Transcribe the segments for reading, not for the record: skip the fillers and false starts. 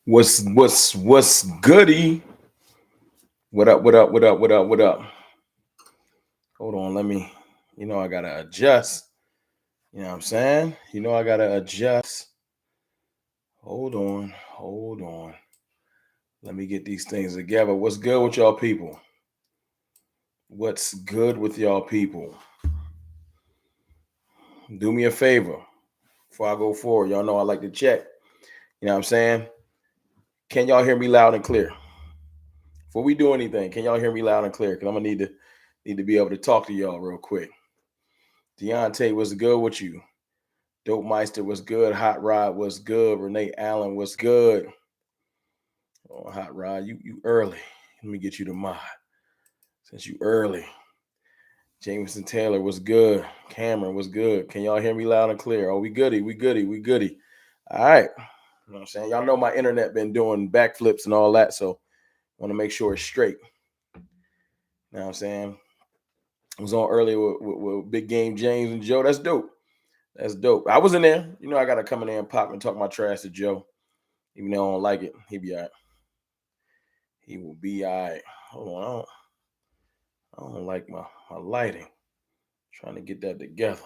What's goody? What up, what up, what up, what up, what up? Hold on, let me, I gotta adjust. You know what I'm saying? I gotta adjust. Hold on. Let me get these things together. What's good with y'all people? What's good with y'all people? Do me a favor before I go forward. Y'all know I like to check. You know what I'm saying? Can y'all hear me loud and clear? Before we do anything, can y'all hear me loud and clear? Because I'm gonna need to be able to talk to y'all real quick. Deontay, what's good with you? Dope Meister was good. Hot Rod was good. Renee Allen was good. Oh, Hot Rod, you early. Let me get you the mod. Since you early. Jameson Taylor was good. Cameron was good. Can y'all hear me loud and clear? Oh, we goody. All right. You know what I'm saying? Y'all know my internet been doing backflips and all that, so want to make sure it's straight. You know what I'm saying? I was on earlier with Big Game James and Joe. That's dope. That's dope. I was in there. I got to come in there and pop and talk my trash to Joe. Even though I don't like it, he be all right. He will be all right. Hold on. I don't like my lighting. Trying to get that together.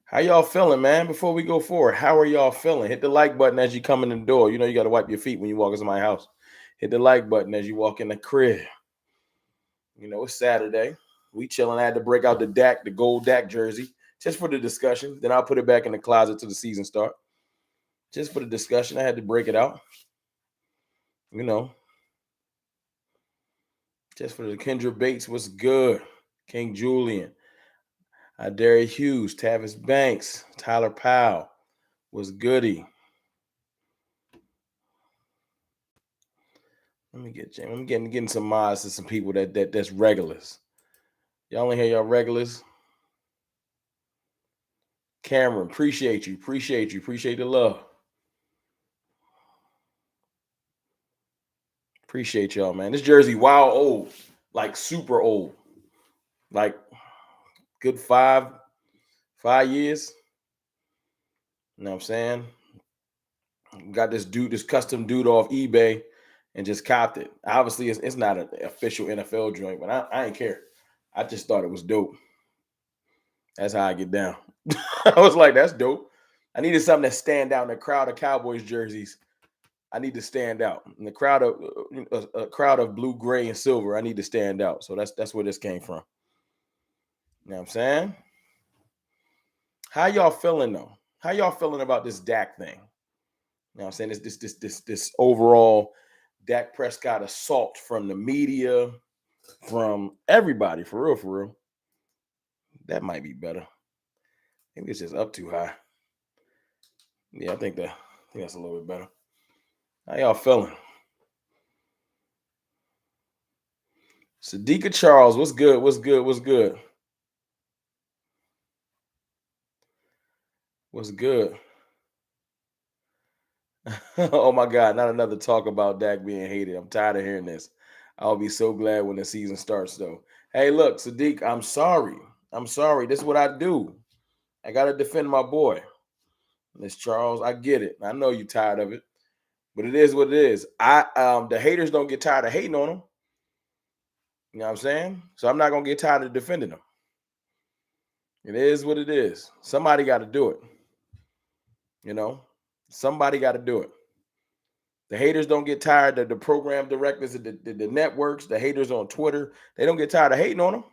How y'all feeling, man? Before we go forward, how are y'all feeling? Hit the like button as you come in the door. You got to wipe your feet when you walk into my house. Hit the like button as you walk in the crib. It's Saturday. We chilling. I had to break out the gold Dak jersey, just for the discussion. Then I'll put it back in the closet till the season start. Just for the discussion, I had to break it out. Just for the Kendra Bates was good. King Julian. Derry Hughes, Tavis Banks, Tyler Powell was goody. Let me get James. I'm getting some mods to some people that's regulars. Y'all only hear y'all regulars. Cameron, appreciate you. Appreciate the love. Appreciate y'all, man. This jersey, wow, old. Like super old. Like good 5 years. You know what I'm saying? Got this custom dude off eBay and just copped it. Obviously, it's not an official NFL joint, but I ain't care. I just thought it was dope. That's how I get down. I was like, that's dope. I needed something that stand out in the crowd of Cowboys jerseys. I need to stand out in the crowd of a crowd of blue, gray, and silver. I need to stand out. So that's where this came from. You know what I'm saying? How y'all feeling though? How y'all feeling about this Dak thing? You know what I'm saying? This overall Dak Prescott assault from the media, from everybody, for real. That might be better. Maybe it's just up too high. Yeah, I think that's a little bit better. How y'all feeling? Sadiqa Charles, what's good? What's good? What's good? What's good? Oh my God, not another talk about Dak being hated. I'm tired of hearing this. I'll be so glad when the season starts, though. Hey, look, Sadiq, I'm sorry. This is what I do. I got to defend my boy. Miss Charles, I get it. I know you're tired of it, but it is what it is. The haters don't get tired of hating on him. You know what I'm saying? So I'm not gonna get tired of defending him. It is what it is. Somebody got to do it. Somebody got to do it. The haters don't get tired of the program directors, the networks, the haters on Twitter. They don't get tired of hating on them.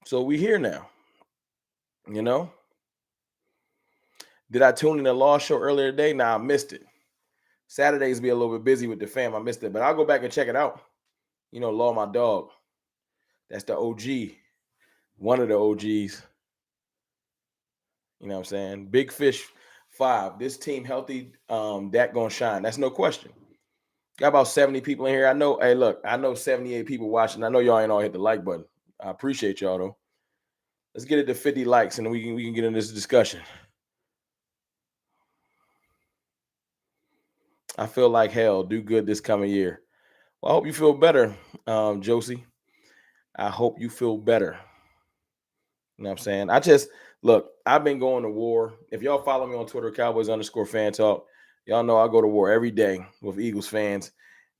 So we here now. Did I tune in the Law Show earlier today? Nah, I missed it. Saturdays be a little bit busy with the fam. I missed it, but I'll go back and check it out. Law my dog. That's the OG. One of the OGs. You know what I'm saying? Big Fish 5. This team healthy. Dak gonna shine. That's no question. Got about 70 people in here. I know. Hey, look, I know 78 people watching. I know y'all ain't all hit the like button. I appreciate y'all though. Let's get it to 50 likes and then we can get in this discussion. I feel like hell. Do good this coming year. Well, I hope you feel better, Josie. I hope you feel better. You know what I'm saying? Look, I've been going to war. If y'all follow me on Twitter, Cowboys_fan talk, y'all know I go to war every day with Eagles fans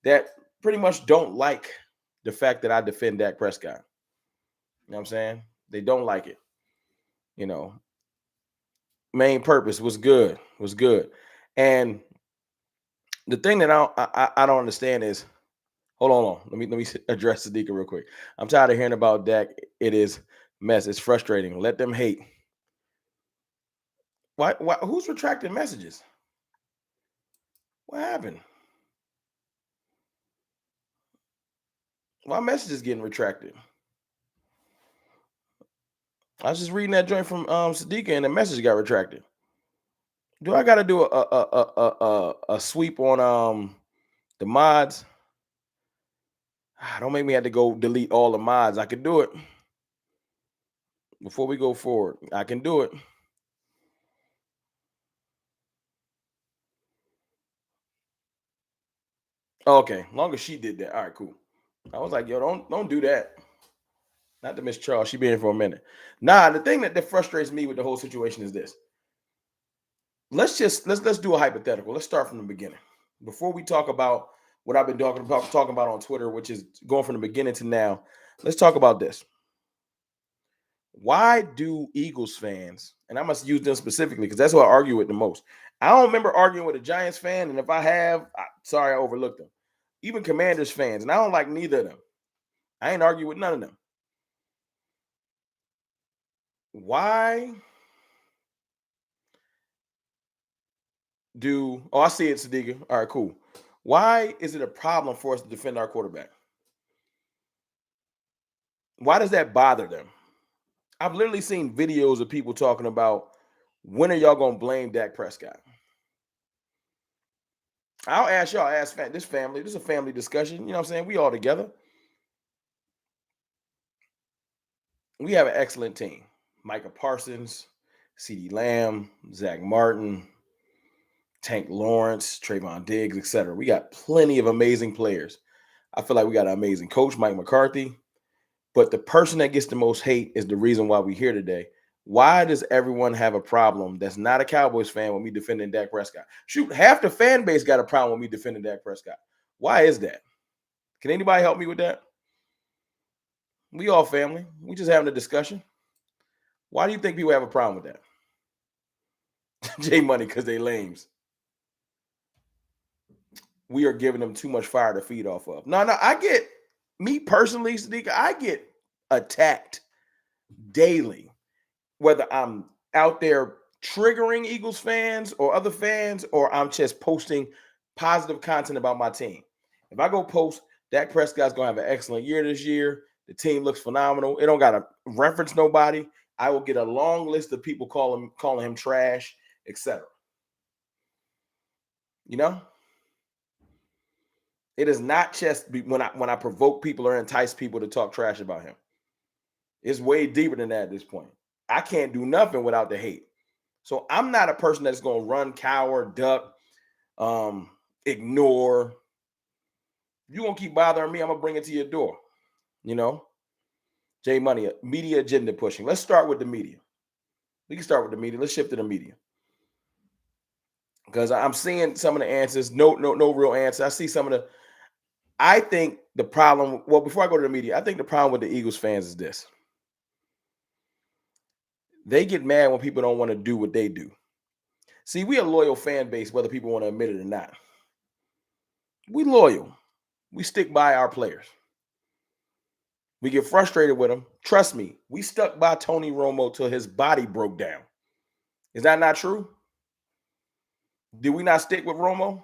that pretty much don't like the fact that I defend Dak Prescott. You know what I'm saying? They don't like it. You know, main purpose was good, And the thing that I don't understand is, hold on. Let me address Sadiqa real quick. I'm tired of hearing about Dak. It is mess. It's frustrating. Let them hate. Why? Who's retracting messages? What happened? Why messages getting retracted? I was just reading that joint from Sadiqa, and the message got retracted. Do I got to do a sweep on the mods? Don't make me have to go delete all the mods. I can do it before we go forward. I can do it. Okay, long as she did that. All right, cool. I was like, yo, don't do that. Not to Miss Charles. She been here for a minute. Nah, the thing that frustrates me with the whole situation is this. Let's do a hypothetical. Let's start from the beginning. Before we talk about what I've been talking about on Twitter, which is going from the beginning to now, let's talk about this. Why do Eagles fans, and I must use them specifically because that's who I argue with the most. I don't remember arguing with a Giants fan, and if I have, sorry, I overlooked them. Even Commanders fans, and I don't like neither of them. I ain't argue with none of them. Why I see it, Sadiqa. All right, cool. Why is it a problem for us to defend our quarterback? Why does that bother them? I've literally seen videos of people talking about, when are y'all going to blame Dak Prescott? I'll ask y'all, this family. This is a family discussion. You know what I'm saying? We all together. We have an excellent team. Micah Parsons, CeeDee Lamb, Zach Martin, Tank Lawrence, Trayvon Diggs, etc. We got plenty of amazing players. I feel like we got an amazing coach, Mike McCarthy. But the person that gets the most hate is the reason why we're here today. Why does everyone have a problem that's not a Cowboys fan when we defending Dak Prescott? Shoot, half the fan base got a problem when we defending Dak Prescott. Why is that? Can anybody help me with that? We all family. We just having a discussion. Why do you think people have a problem with that? J Money, because they lames. We are giving them too much fire to feed off of. No, I get, me personally, Sadiqa, I get attacked daily, whether I'm out there triggering Eagles fans or other fans, or I'm just posting positive content about my team. If I go post, Dak Prescott's going to have an excellent year this year, the team looks phenomenal, it don't got to reference nobody, I will get a long list of people calling him trash, etc. You know? It is not just when I provoke people or entice people to talk trash about him. It's way deeper than that at this point. I can't do nothing without the hate. So I'm not a person that's going to run, cower, duck, ignore. You're going to keep bothering me, I'm going to bring it to your door. You know? J Money, media agenda pushing. Let's start with the media. We can start with the media. Let's shift to the media. Because I'm seeing some of the answers. No real answer. I see some of the, I think the problem, well, before I go to the media, I think the problem with the Eagles fans is this. They get mad when people don't want to do what they do. See, we a loyal fan base, whether people want to admit it or not. We loyal. We stick by our players. We get frustrated with them. Trust me, we stuck by Tony Romo till his body broke down. Is that not true? Did we not stick with Romo?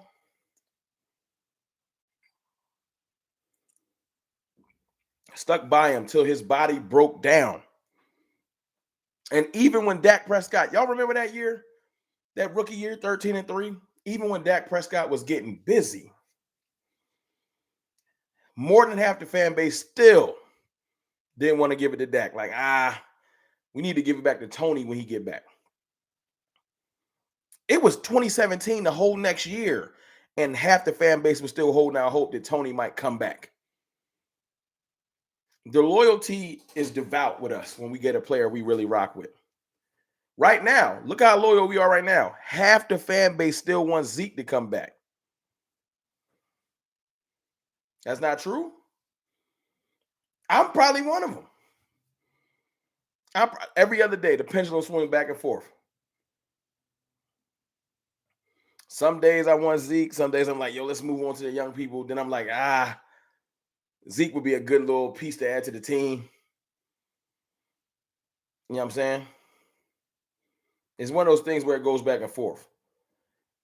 Stuck by him till his body broke down. And even when Dak Prescott, y'all remember that year? That rookie year, 13-3? Even when Dak Prescott was getting busy, more than half the fan base still didn't want to give it to Dak. Like, we need to give it back to Tony when he get back. It was 2017 the whole next year, and half the fan base was still holding out hope that Tony might come back. The loyalty is devout with us when we get a player we really rock with. Right now, look how loyal we are right now. Half the fan base still wants Zeke to come back. That's not true. I'm probably one of them. Every other day, the pendulum swings back and forth. Some days I want Zeke. Some days I'm like, yo, let's move on to the young people. Then I'm like, Zeke would be a good little piece to add to the team. You know what I'm saying? It's one of those things where it goes back and forth.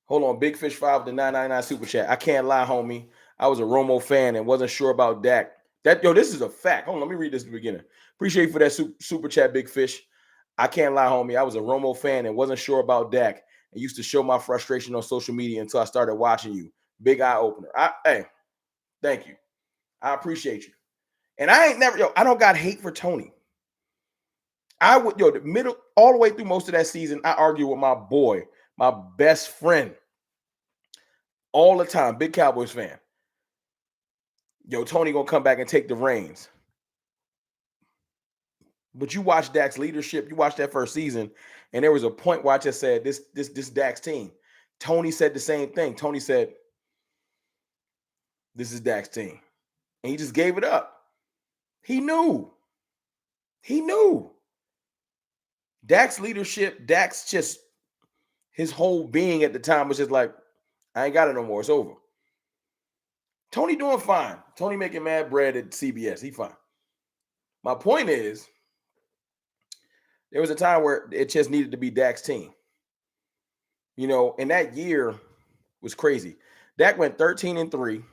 Hold on, Big Fish 5 with the 999 super chat. I can't lie, homie. I was a Romo fan and wasn't sure about Dak. This is a fact. Hold on, let me read this at the beginning. Appreciate you for that super chat, Big Fish. I can't lie, homie. I was a Romo fan and wasn't sure about Dak and used to show my frustration on social media until I started watching you. Big eye opener. Hey, thank you. I appreciate you. And I don't got hate for Tony. The middle, all the way through most of that season, I argue with my boy, my best friend, all the time, big Cowboys fan. Tony gonna come back and take the reins. But you watch Dak's leadership, you watch that first season, and there was a point where I just said, this Dak's team. Tony said the same thing. Tony said, this is Dak's team. And he just gave it up. He knew. Dak's leadership, Dak's just, his whole being at the time was just like, I ain't got it no more. It's over. Tony doing fine. Tony making mad bread at CBS. He fine. My point is, there was a time where it just needed to be Dak's team. And that year was crazy. Dak went 13-3,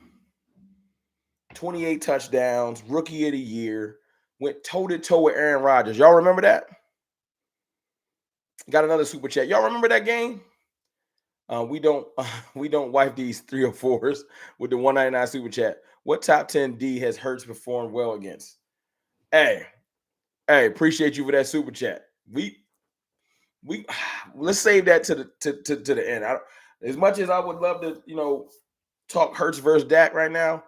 28 touchdowns, rookie of the year, went toe-to-toe with Aaron Rodgers. Y'all remember that? Got another super chat. Y'all remember that game? We don't wipe these 304s with the 199 super chat. What top 10 D has Hurts performed well against? Hey, appreciate you for that super chat. We let's save that to the end. As much as I would love to, talk Hurts versus Dak right now,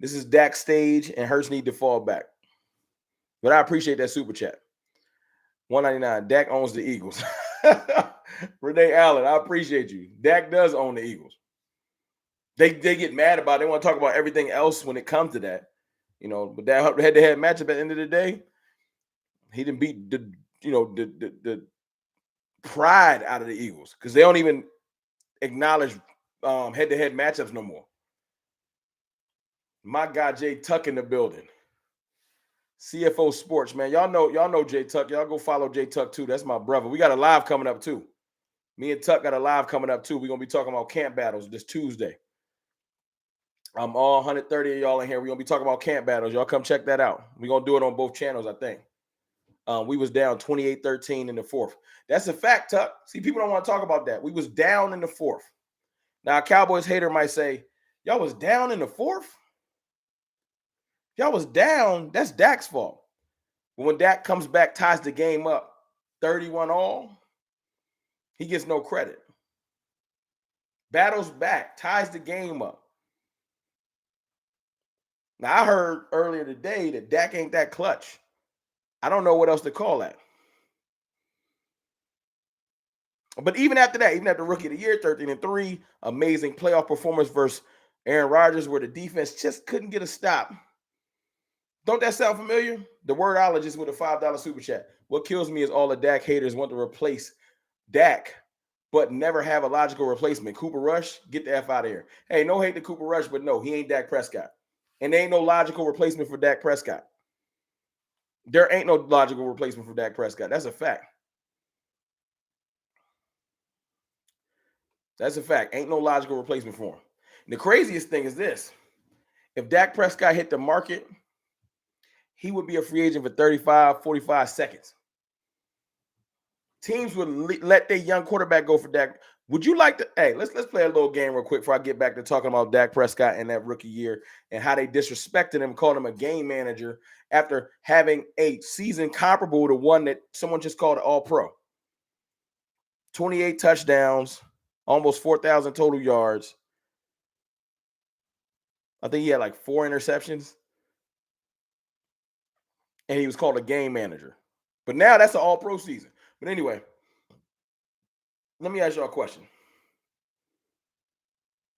this is Dak's stage, and Hurts need to fall back. But I appreciate that super chat. 199. Dak owns the Eagles. Renee Allen, I appreciate you. Dak does own the Eagles. They get mad about it. They want to talk about everything else when it comes to that. But that head-to-head matchup at the end of the day, he didn't beat the pride out of the Eagles because they don't even acknowledge head-to-head matchups no more. My guy Jay Tuck in the building. CFO Sports, man. Y'all know Jay Tuck. Y'all go follow Jay Tuck too. That's my brother. We got a live coming up too. Me and Tuck got a live coming up too. We're gonna be talking about camp battles this Tuesday. I'm all 130 of y'all in here. We're gonna be talking about camp battles. Y'all come check that out. We're gonna do it on both channels, I think. We was down 28-13 in the fourth. That's a fact, Tuck. See, people don't want to talk about that. We was down in the fourth. Now, a Cowboys hater might say, y'all was down in the fourth? Y'all was down, that's Dak's fault. But when Dak comes back, ties the game up 31-all, he gets no credit. Battles back, ties the game up. Now, I heard earlier today that Dak ain't that clutch. I don't know what else to call that. But even after that, even after Rookie of the Year, 13-3, amazing playoff performance versus Aaron Rodgers, where the defense just couldn't get a stop. Don't that sound familiar? The wordologist with a $5 super chat. What kills me is all the Dak haters want to replace Dak, but never have a logical replacement. Cooper Rush, get the F out of here. Hey, no hate to Cooper Rush, but no, he ain't Dak Prescott. And there ain't no logical replacement for Dak Prescott. There ain't no logical replacement for Dak Prescott. That's a fact. That's a fact. Ain't no logical replacement for him. And the craziest thing is this. If Dak Prescott hit the market, he would be a free agent for 35, 45 seconds. Teams would let their young quarterback go for Dak. Would you like to? Hey, let's play a little game real quick before I get back to talking about Dak Prescott and that rookie year and how they disrespected him, called him a game manager after having a season comparable to one that someone just called an All-Pro. 28 touchdowns, almost 4,000 total yards. I think he had like 4 interceptions. And he was called a game manager. But now that's an all-pro season. But anyway, Let me ask y'all a question.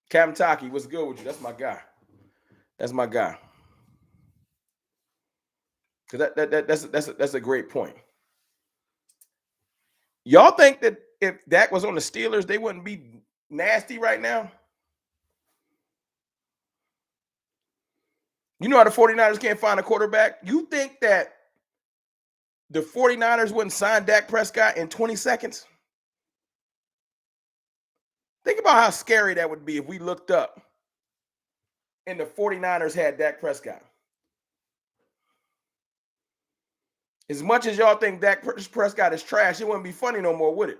Captain Taki, what's good with you? That's my guy. That's my guy. Because that's a great point. Y'all think that if Dak was on the Steelers, they wouldn't be nasty right now? You know how the 49ers can't find a quarterback? You think that the 49ers wouldn't sign Dak Prescott in 20 seconds? Think about how scary that would be if we looked up and the 49ers had Dak Prescott. As much as y'all think Dak Prescott is trash, it wouldn't be funny no more, would it?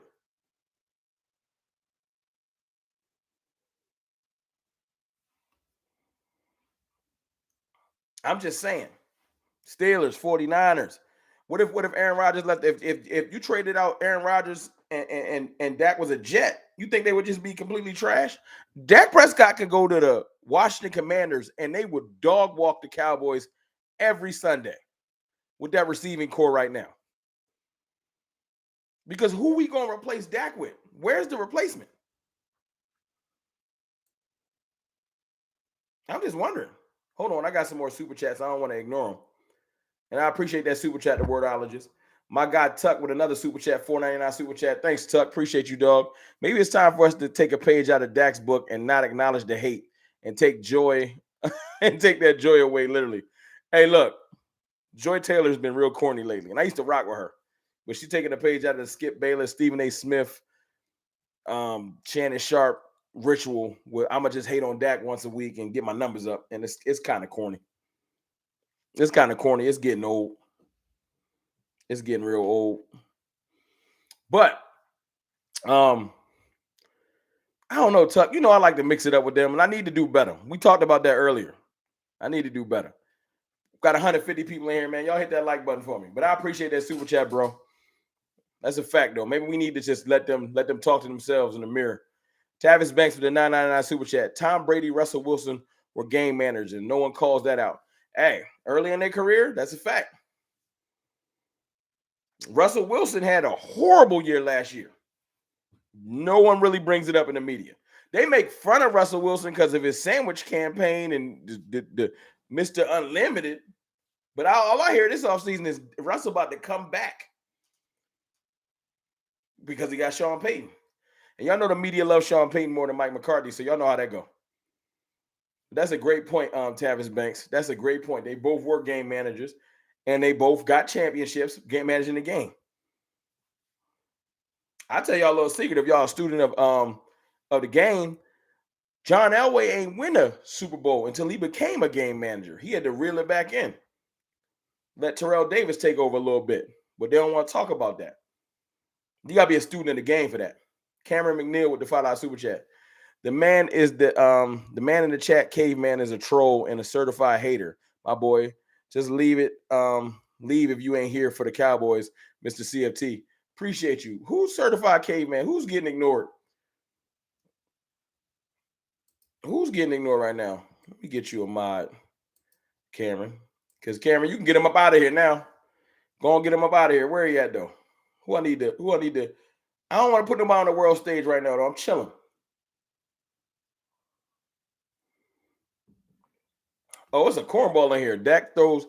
I'm just saying. Steelers, 49ers. What if Aaron Rodgers left? If you traded out Aaron Rodgers and Dak was a Jet, you think they would just be completely trash? Dak Prescott could go to the Washington Commanders and they would dog walk the Cowboys every Sunday with that receiving core right now. Because who we gonna replace Dak with? Where's the replacement? I'm just wondering. Hold on, I got some more super chats. I don't want to ignore them. And I appreciate that super chat, the wordologist. My guy Tuck with another super chat, $4.99 super chat. Thanks, Tuck. Appreciate you, dog. Maybe it's time for us to take a page out of Dak's book and not acknowledge the hate and take joy and take that joy away, literally. Hey, look, Joy Taylor's been real corny lately, and I used to rock with her. But she's taking a page out of the Skip Bayless, Stephen A. Smith, Shannon Sharp ritual where I'm going to just hate on Dak once a week and get my numbers up. And it's kind of corny. It's kind of corny. It's getting old. It's getting real old. But I don't know, Tuck. You know I like to mix it up with them, and I need to do better. We talked about that earlier. I need to do better. Got 150 people in here, man. Y'all hit that like button for me. But I appreciate that super chat, bro. That's a fact, though. Maybe we need to just let them talk to themselves in the mirror. Tavis Banks with the $9.99 super chat. Tom Brady, Russell Wilson were game managers, and no one calls that out. Hey, early in their career, that's a fact. Russell Wilson had a horrible year last year. No one really brings it up in the media. They make fun of Russell Wilson because of his sandwich campaign and the Mr. Unlimited. But all I hear this offseason is Russell about to come back because he got Sean Payton. And y'all know the media loves Sean Payton more than Mike McCarthy, so y'all know how that go. That's a great point, Tavis Banks. That's a great point. They both were game managers, and they both got championships game managing the game. I'll tell y'all a little secret. If y'all a student of the game, John Elway ain't win a Super Bowl until he became a game manager. He had to reel it back in. Let Terrell Davis take over a little bit, but they don't want to talk about that. You got to be a student of the game for that. Cameron McNeil with the $5 super chat. The man man in the chat, caveman, is a troll and a certified hater. My boy, just leave it. Leave if you ain't here for the Cowboys, Mr. CFT. Appreciate you. Who's certified caveman? Who's getting ignored? Who's getting ignored right now? Let me get you a mod, Cameron. Because Cameron, you can get him up out of here now. Go on, get him up out of here. Where are you at, though? Who I need to? I don't want to put nobody on the world stage right now, though. I'm chilling. Oh, it's a cornball in here. Dak throws.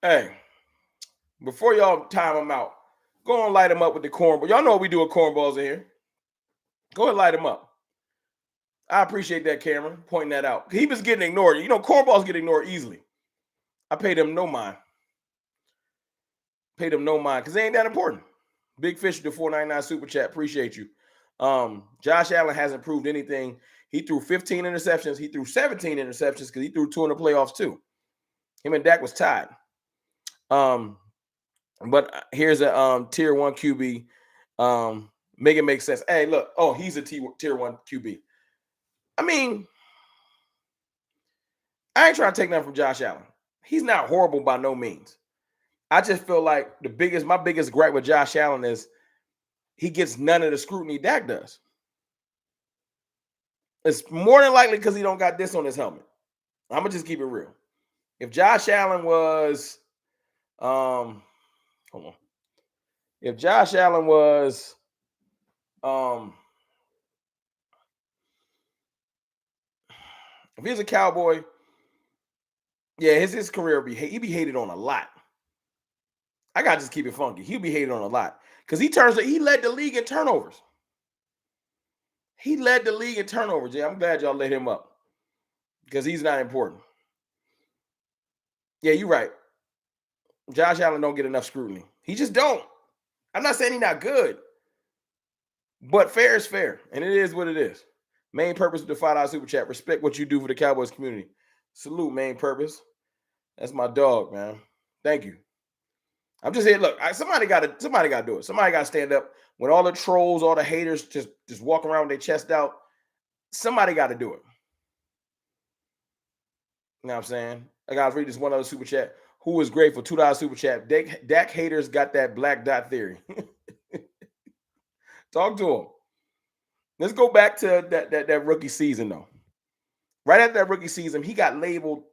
Hey, before y'all time him out, go on light him up with the cornball. Y'all know what we do with cornballs in here. Go ahead and light him up. I appreciate that, Cameron, pointing that out. He was getting ignored. You know, cornballs get ignored easily. I paid him no mind. Paid him no mind because they ain't that important. Big Fish with the $4.99 super chat. Appreciate you. Josh Allen hasn't proved anything. He threw 15 interceptions. He threw 17 interceptions because he threw 2 in the playoffs too. Him and Dak was tied. But here's a tier 1 QB. Make it make sense. Hey, look. Oh, he's a tier 1 QB. I mean, I ain't trying to take nothing from Josh Allen. He's not horrible by no means. I just feel like my biggest gripe with Josh Allen is he gets none of the scrutiny Dak does. It's more than likely because he don't got this on his helmet. I'm gonna just keep it real. If Josh Allen was, hold on. If Josh Allen was, If he's a Cowboy, yeah, his career he'd be hated on a lot. I gotta just keep it funky. He'll be hated on a lot because he led the league in turnovers. He led the league in turnovers. Yeah, I'm glad y'all let him up because he's not important. Yeah, you're right. Josh Allen don't get enough scrutiny. He just don't. I'm not saying he's not good, but fair is fair, and it is what it is. Main purpose of the $5 super chat: respect what you do for the Cowboys community. Salute, main purpose. That's my dog, man. Thank you. I'm just saying, look, somebody got to do it. Somebody got to stand up when all the trolls, all the haters just walk around with their chest out. Somebody got to do it. You know what I'm saying? I got to read this one other super chat. Who is grateful? $2 super chat. Dak haters got that black dot theory. Talk to him. Let's go back to that rookie season, though. Right after that rookie season, he got labeled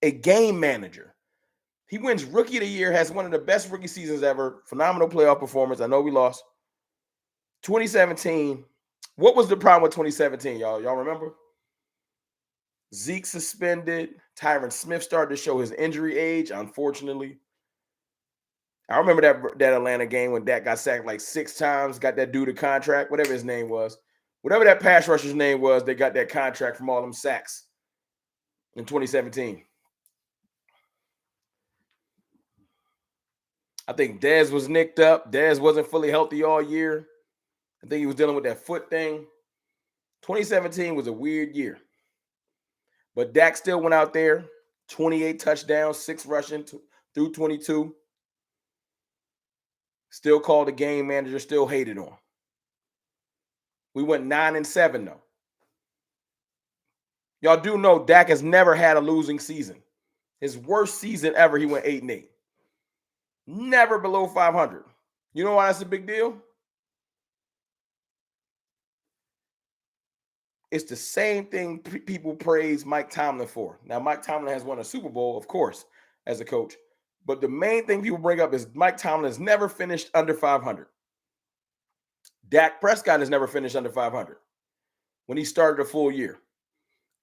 a game manager. He wins Rookie of the Year, has one of the best rookie seasons ever. Phenomenal playoff performance. I know we lost. 2017. What was the problem with 2017, y'all? Y'all remember? Zeke suspended. Tyron Smith started to show his injury age, unfortunately. I remember that Atlanta game when Dak got sacked like 6 times, got that dude a contract, whatever his name was. Whatever that pass rusher's name was, they got that contract from all them sacks in 2017. I think Dez was nicked up. Dez wasn't fully healthy all year. I think he was dealing with that foot thing. 2017 was a weird year. But Dak still went out there, 28 touchdowns, 6 rushing through 22. Still called a game manager, still hated on. We went 9-7, though. Y'all do know Dak has never had a losing season. His worst season ever, he went 8-8. Never below 500. You know why that's a big deal? It's the same thing people praise Mike Tomlin for. Now, Mike Tomlin has won a Super Bowl, of course, as a coach. But the main thing people bring up is Mike Tomlin has never finished under 500. Dak Prescott has never finished under 500 when he started a full year.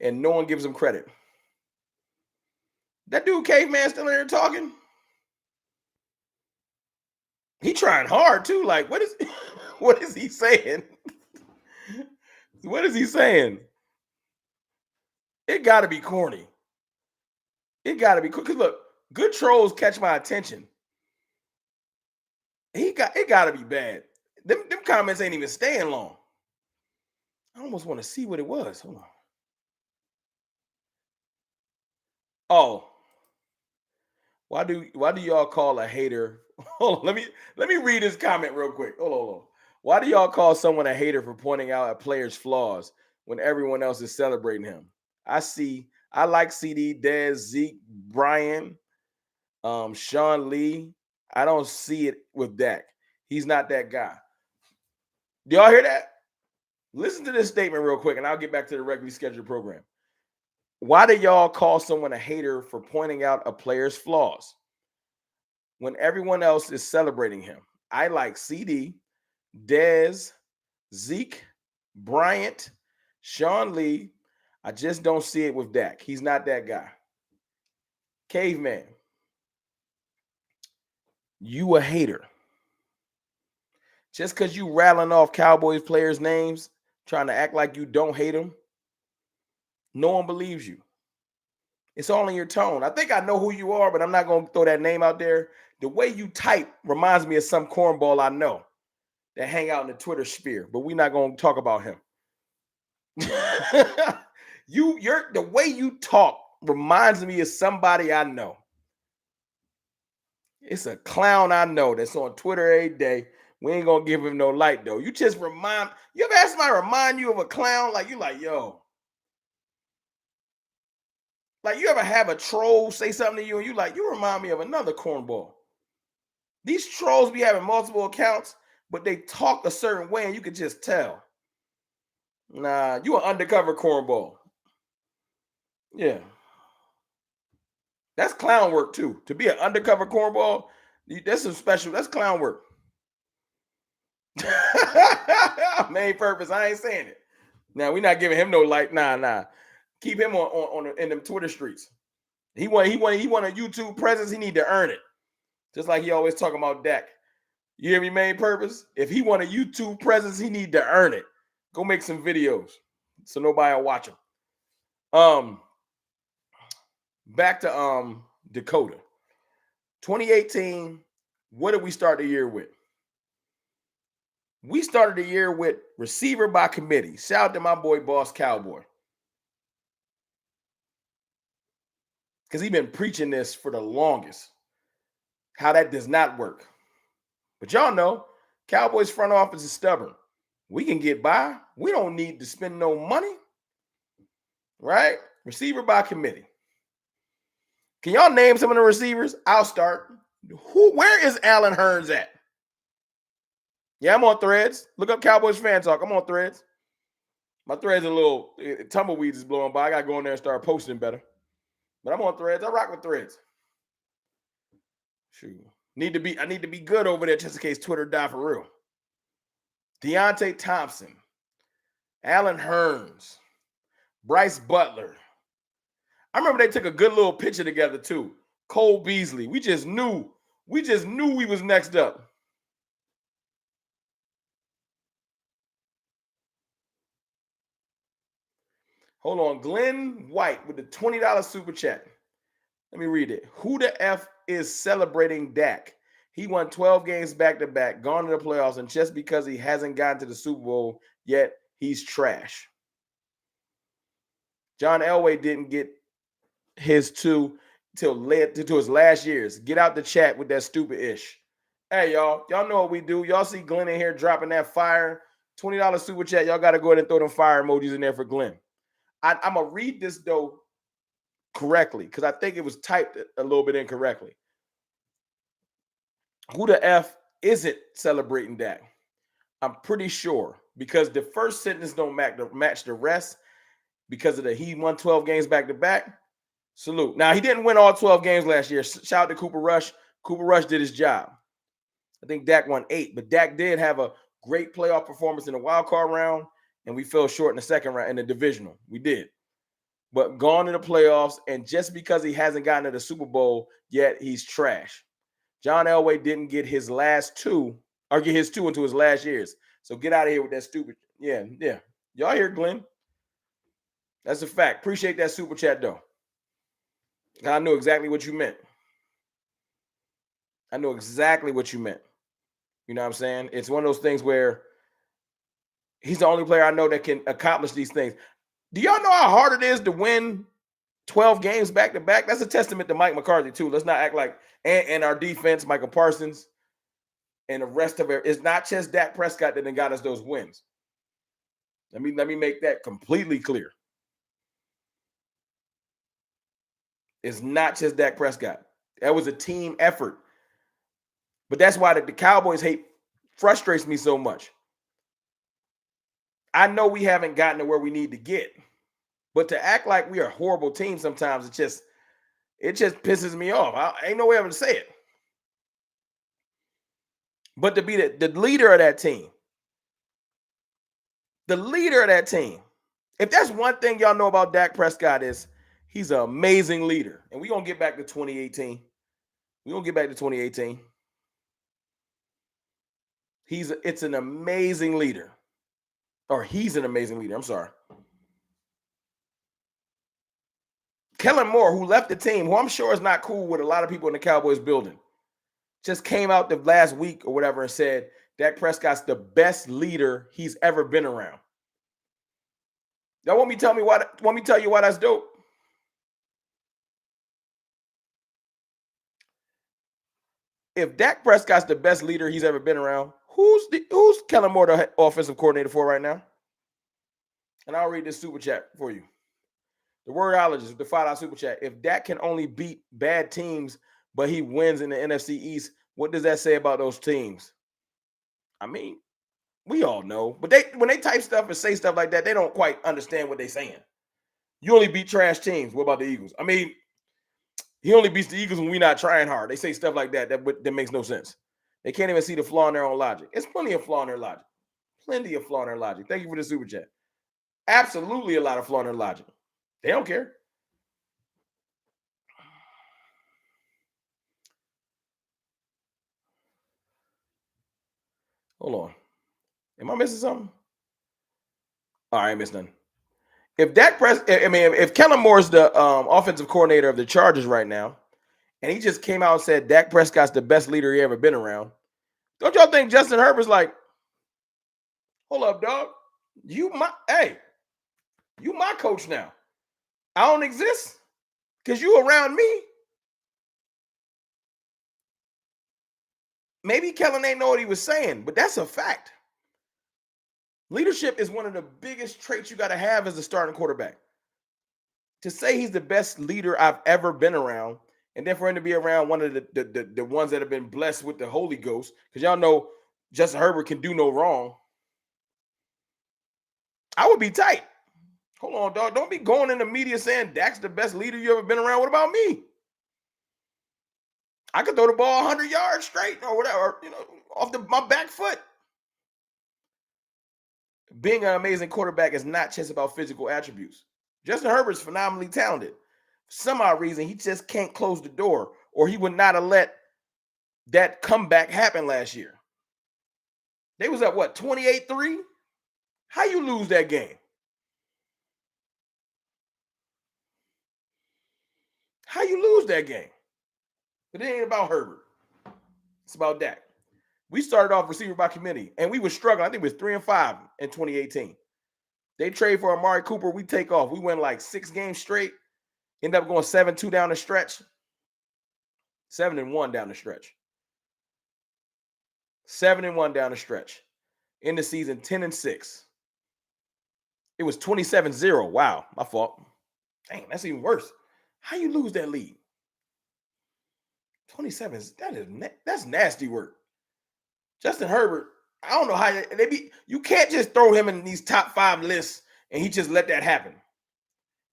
And no one gives him credit. That dude, Caveman, still in there talking? He trying hard, too. Like, what is he saying? What is he saying? It got to be corny. It got to be cool. Because look, good trolls catch my attention. It got to be bad. Them comments ain't even staying long. I almost want to see what it was. Hold on. Oh, why do y'all call a hater? Hold on, let me read this comment real quick. Hold on. Why do y'all call someone a hater for pointing out a player's flaws when everyone else is celebrating him? I like CD, Dez, Zeke, Brian, Sean Lee. I don't see it with Dak. He's not that guy. Do y'all hear that? Listen to this statement real quick, and I'll get back to the regularly scheduled program. Why do y'all call someone a hater for pointing out a player's flaws when everyone else is celebrating him? I like CD, Dez, Zeke, Bryant, Sean Lee. I just don't see it with Dak. He's not that guy. Caveman, you a hater. Just because you rattling off Cowboys players' names, trying to act like you don't hate them, no one believes you. It's all in your tone. I think I know who you are, but I'm not going to throw that name out there. The way you type reminds me of some cornball I know that hang out in the Twitter sphere, but we're not going to talk about him. The way you talk reminds me of somebody I know. It's a clown I know that's on Twitter every day. We ain't gonna give him no light though. You ever ask somebody remind you of a clown? Like you like, yo. Like you ever have a troll say something to you and you remind me of another cornball. These trolls be having multiple accounts, but they talk a certain way and you can just tell. Nah, you an undercover cornball. Yeah. That's clown work too. To be an undercover cornball, that's clown work. Main purpose, I ain't saying it. Now, we're not giving him no light. Nah. Keep him in them Twitter streets. He want a YouTube presence. He need to earn it. Just like he always talking about Dak. You hear me, main purpose? If he want a YouTube presence, he need to earn it. Go make some videos so nobody will watch him. Back to Dakota. 2018, what did we start the year with? We started the year with receiver by committee. Shout out to my boy, Boss Cowboy. Because he's been preaching this for the longest. How that does not work. But y'all know, Cowboys front office is stubborn. We can get by. We don't need to spend no money. Right? Receiver by committee. Can y'all name some of the receivers? I'll start. Where is Allen Hurns at? Yeah, I'm on Threads. Look up Cowboys Fan Talk. I'm on Threads. My Threads a little tumbleweeds is blowing by. I got to go in there and start posting better. But I'm on Threads. I rock with Threads. Shoot. I need to be good over there just in case Twitter die for real. Deontay Thompson. Allen Hurns. Bryce Butler. I remember they took a good little picture together too. Cole Beasley. We just knew we was next up. Hold on. Glenn White with the $20 super chat. Let me read it. Who the F is celebrating Dak? He won 12 games back-to-back, gone to the playoffs, and just because he hasn't gotten to the Super Bowl yet, he's trash. John Elway didn't get his two till his last years. Get out the chat with that stupid ish. Hey, y'all know what we do. Y'all see Glenn in here dropping that fire. $20 super chat. Y'all got to go ahead and throw them fire emojis in there for Glenn. I'm going to read this, though, correctly because I think it was typed a little bit incorrectly. Who the F isn't celebrating Dak? I'm pretty sure because the first sentence don't match the rest because of he won 12 games back-to-back. Salute. Now, he didn't win all 12 games last year. Shout out to Cooper Rush. Cooper Rush did his job. I think Dak won 8, but Dak did have a great playoff performance in the wild card round, and we fell short in the second round in the divisional. We did. But gone to the playoffs, and just because he hasn't gotten to the Super Bowl yet, he's trash. John Elway didn't get his last two, or get his two into his last years. So get out of here with that stupid. Yeah. Y'all hear Glenn? That's a fact. Appreciate that super chat, though. I knew exactly what you meant. You know what I'm saying? It's one of those things where he's the only player I know that can accomplish these things. Do y'all know how hard it is to win 12 games back-to-back? That's a testament to Mike McCarthy, too. Let's not act like – and our defense, Michael Parsons, and the rest of it. It's not just Dak Prescott that got us those wins. Let me make that completely clear. It's not just Dak Prescott. That was a team effort. But that's why the Cowboys hate frustrates me so much. I know we haven't gotten to where we need to get. But to act like we are a horrible team sometimes, it just pisses me off. Ain't no way I'm going to say it. But to be the leader of that team, if that's one thing y'all know about Dak Prescott is he's an amazing leader. And we're going to get back to 2018. It's an amazing leader. Or he's an amazing leader. I'm sorry. Kellen Moore, who left the team, who I'm sure is not cool with a lot of people in the Cowboys building, just came out the last week or whatever and said Dak Prescott's the best leader he's ever been around. Y'all want me to tell you why that's dope? If Dak Prescott's the best leader he's ever been around, who's Kellen Moore the offensive coordinator for right now? And I'll read this super chat for you. The wordologist, the $5 super chat. If Dak can only beat bad teams, but he wins in the NFC East, what does that say about those teams? I mean, we all know. But when they type stuff and say stuff like that, they don't quite understand what they're saying. You only beat trash teams. What about the Eagles? I mean, he only beats the Eagles when we're not trying hard. They say stuff like that that makes no sense. They can't even see the flaw in their own logic. It's plenty of flaw in their logic. Thank you for the super chat. Absolutely a lot of flaw in their logic. They don't care. Hold on. Am I missing something? All right, I ain't missing nothing. If Dak Prescott, if Kellen Moore is the offensive coordinator of the Chargers right now, and he just came out and said Dak Prescott's the best leader he ever been around, don't y'all think Justin Herbert's like, hold up, dog, you my coach now. I don't exist because you around me. Maybe Kellen ain't know what he was saying, but that's a fact. Leadership is one of the biggest traits you got to have as a starting quarterback. To say he's the best leader I've ever been around, and then for him to be around one of the ones that have been blessed with the Holy Ghost, because y'all know Justin Herbert can do no wrong, I would be tight. Hold on, dog. Don't be going in the media saying Dak's the best leader you ever been around. What about me? I could throw the ball 100 yards straight or whatever, off my back foot. Being an amazing quarterback is not just about physical attributes. Justin Herbert's phenomenally talented. For some odd reason, he just can't close the door, or he would not have let that comeback happen last year. They was at what, 28-3? How you lose that game? How you lose that game? But it ain't about Herbert. It's about Dak. We started off receiver by committee, and we were struggling. I think it was 3-5 in 2018. They trade for Amari Cooper. We take off. We win like 6 games straight. End up going 7-2 down the stretch. 7-1 down the stretch. 7-1 down the stretch. In the season, 10-6. It was 27-0. Wow, my fault. Dang, that's even worse. How you lose that lead? 27. That's nasty work. Justin Herbert, I don't know how you can't just throw him in these top 5 lists and he just let that happen.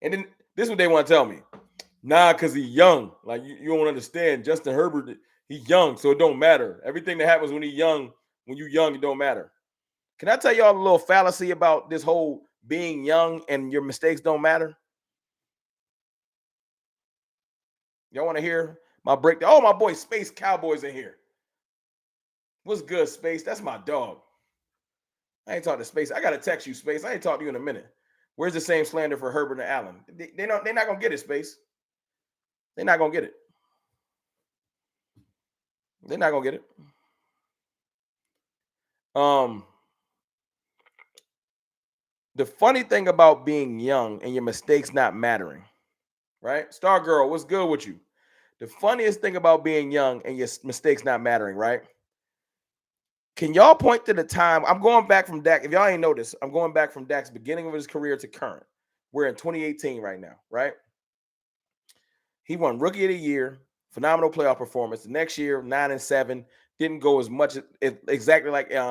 And then this is what they want to tell me. Nah, because he's young. Like you don't understand. Justin Herbert, he's young, so it don't matter. Everything that happens when you're young, it don't matter. Can I tell y'all a little fallacy about this whole being young and your mistakes don't matter? Y'all want to hear my breakdown? Oh, my boy Space Cowboys in here. What's good, Space? That's my dog. I ain't talking to Space. I got to text you, Space. I ain't talking to you in a minute. Where's the same slander for Herbert and Allen? They're not going to get it, Space. They're not going to get it. They're not going to get it. The funny thing about being young and your mistakes not mattering, right? Star Girl, what's good with you? The funniest thing about being young and your mistakes not mattering, right? Can y'all point to the time? I'm going back from Dak. If y'all ain't noticed, I'm going back from Dak's beginning of his career to current. We're in 2018 right now, right? He won Rookie of the Year, phenomenal playoff performance. The next year, 9-7, didn't go as much exactly like it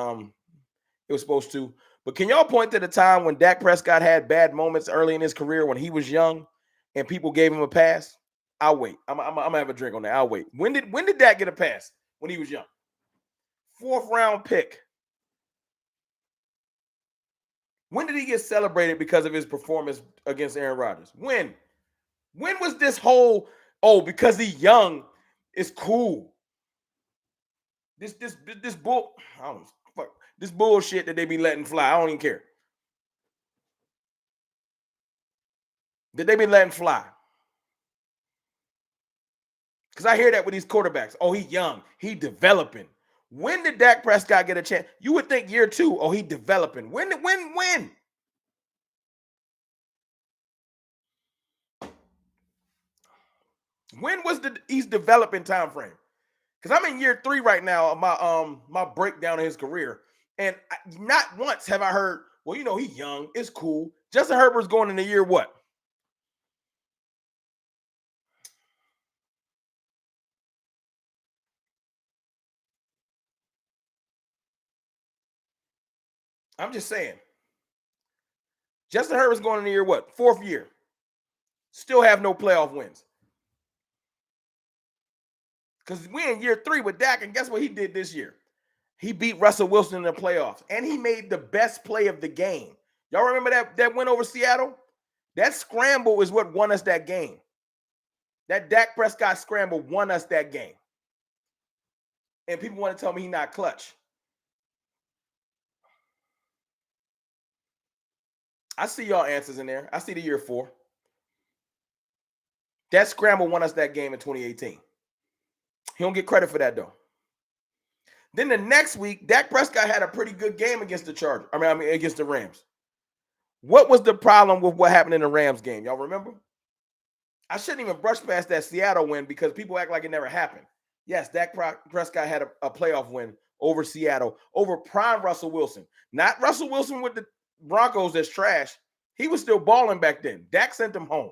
was supposed to. But can y'all point to the time when Dak Prescott had bad moments early in his career when he was young and people gave him a pass? I'll wait. I'm gonna have a drink on that. I'll wait. When did Dak get a pass? When he was young. 4th round pick. When did he get celebrated because of his performance against Aaron Rodgers? When was this whole, because he's young, it's cool? This bullshit that they be letting fly. I don't even care. That they be letting fly. Because I hear that with these quarterbacks. Oh, he's young. He developing. When did Dak Prescott get a chance? You would think year 2. Oh, he developing. When? When was he's developing time frame? Because I'm in year 3 right now of my breakdown of his career. And not once have I heard, well, he's young. It's cool. Justin Herbert's going into year what? I'm just saying. Justin Herbert's going into year what? 4th year. Still have no playoff wins. Because we're in year 3 with Dak, and guess what he did this year? He beat Russell Wilson in the playoffs, and he made the best play of the game. Y'all remember that win over Seattle? That scramble is what won us that game. That Dak Prescott scramble won us that game. And people want to tell me he's not clutch. I see y'all answers in there. I see the year 4. That scramble won us that game in 2018. He don't get credit for that, though. Then the next week, Dak Prescott had a pretty good game against the Chargers. I mean, against the Rams. What was the problem with what happened in the Rams game? Y'all remember? I shouldn't even brush past that Seattle win because people act like it never happened. Yes, Dak Prescott had a playoff win over Seattle, over prime Russell Wilson. Not Russell Wilson with the Broncos that's trash. He was still balling back then. Dak sent him home.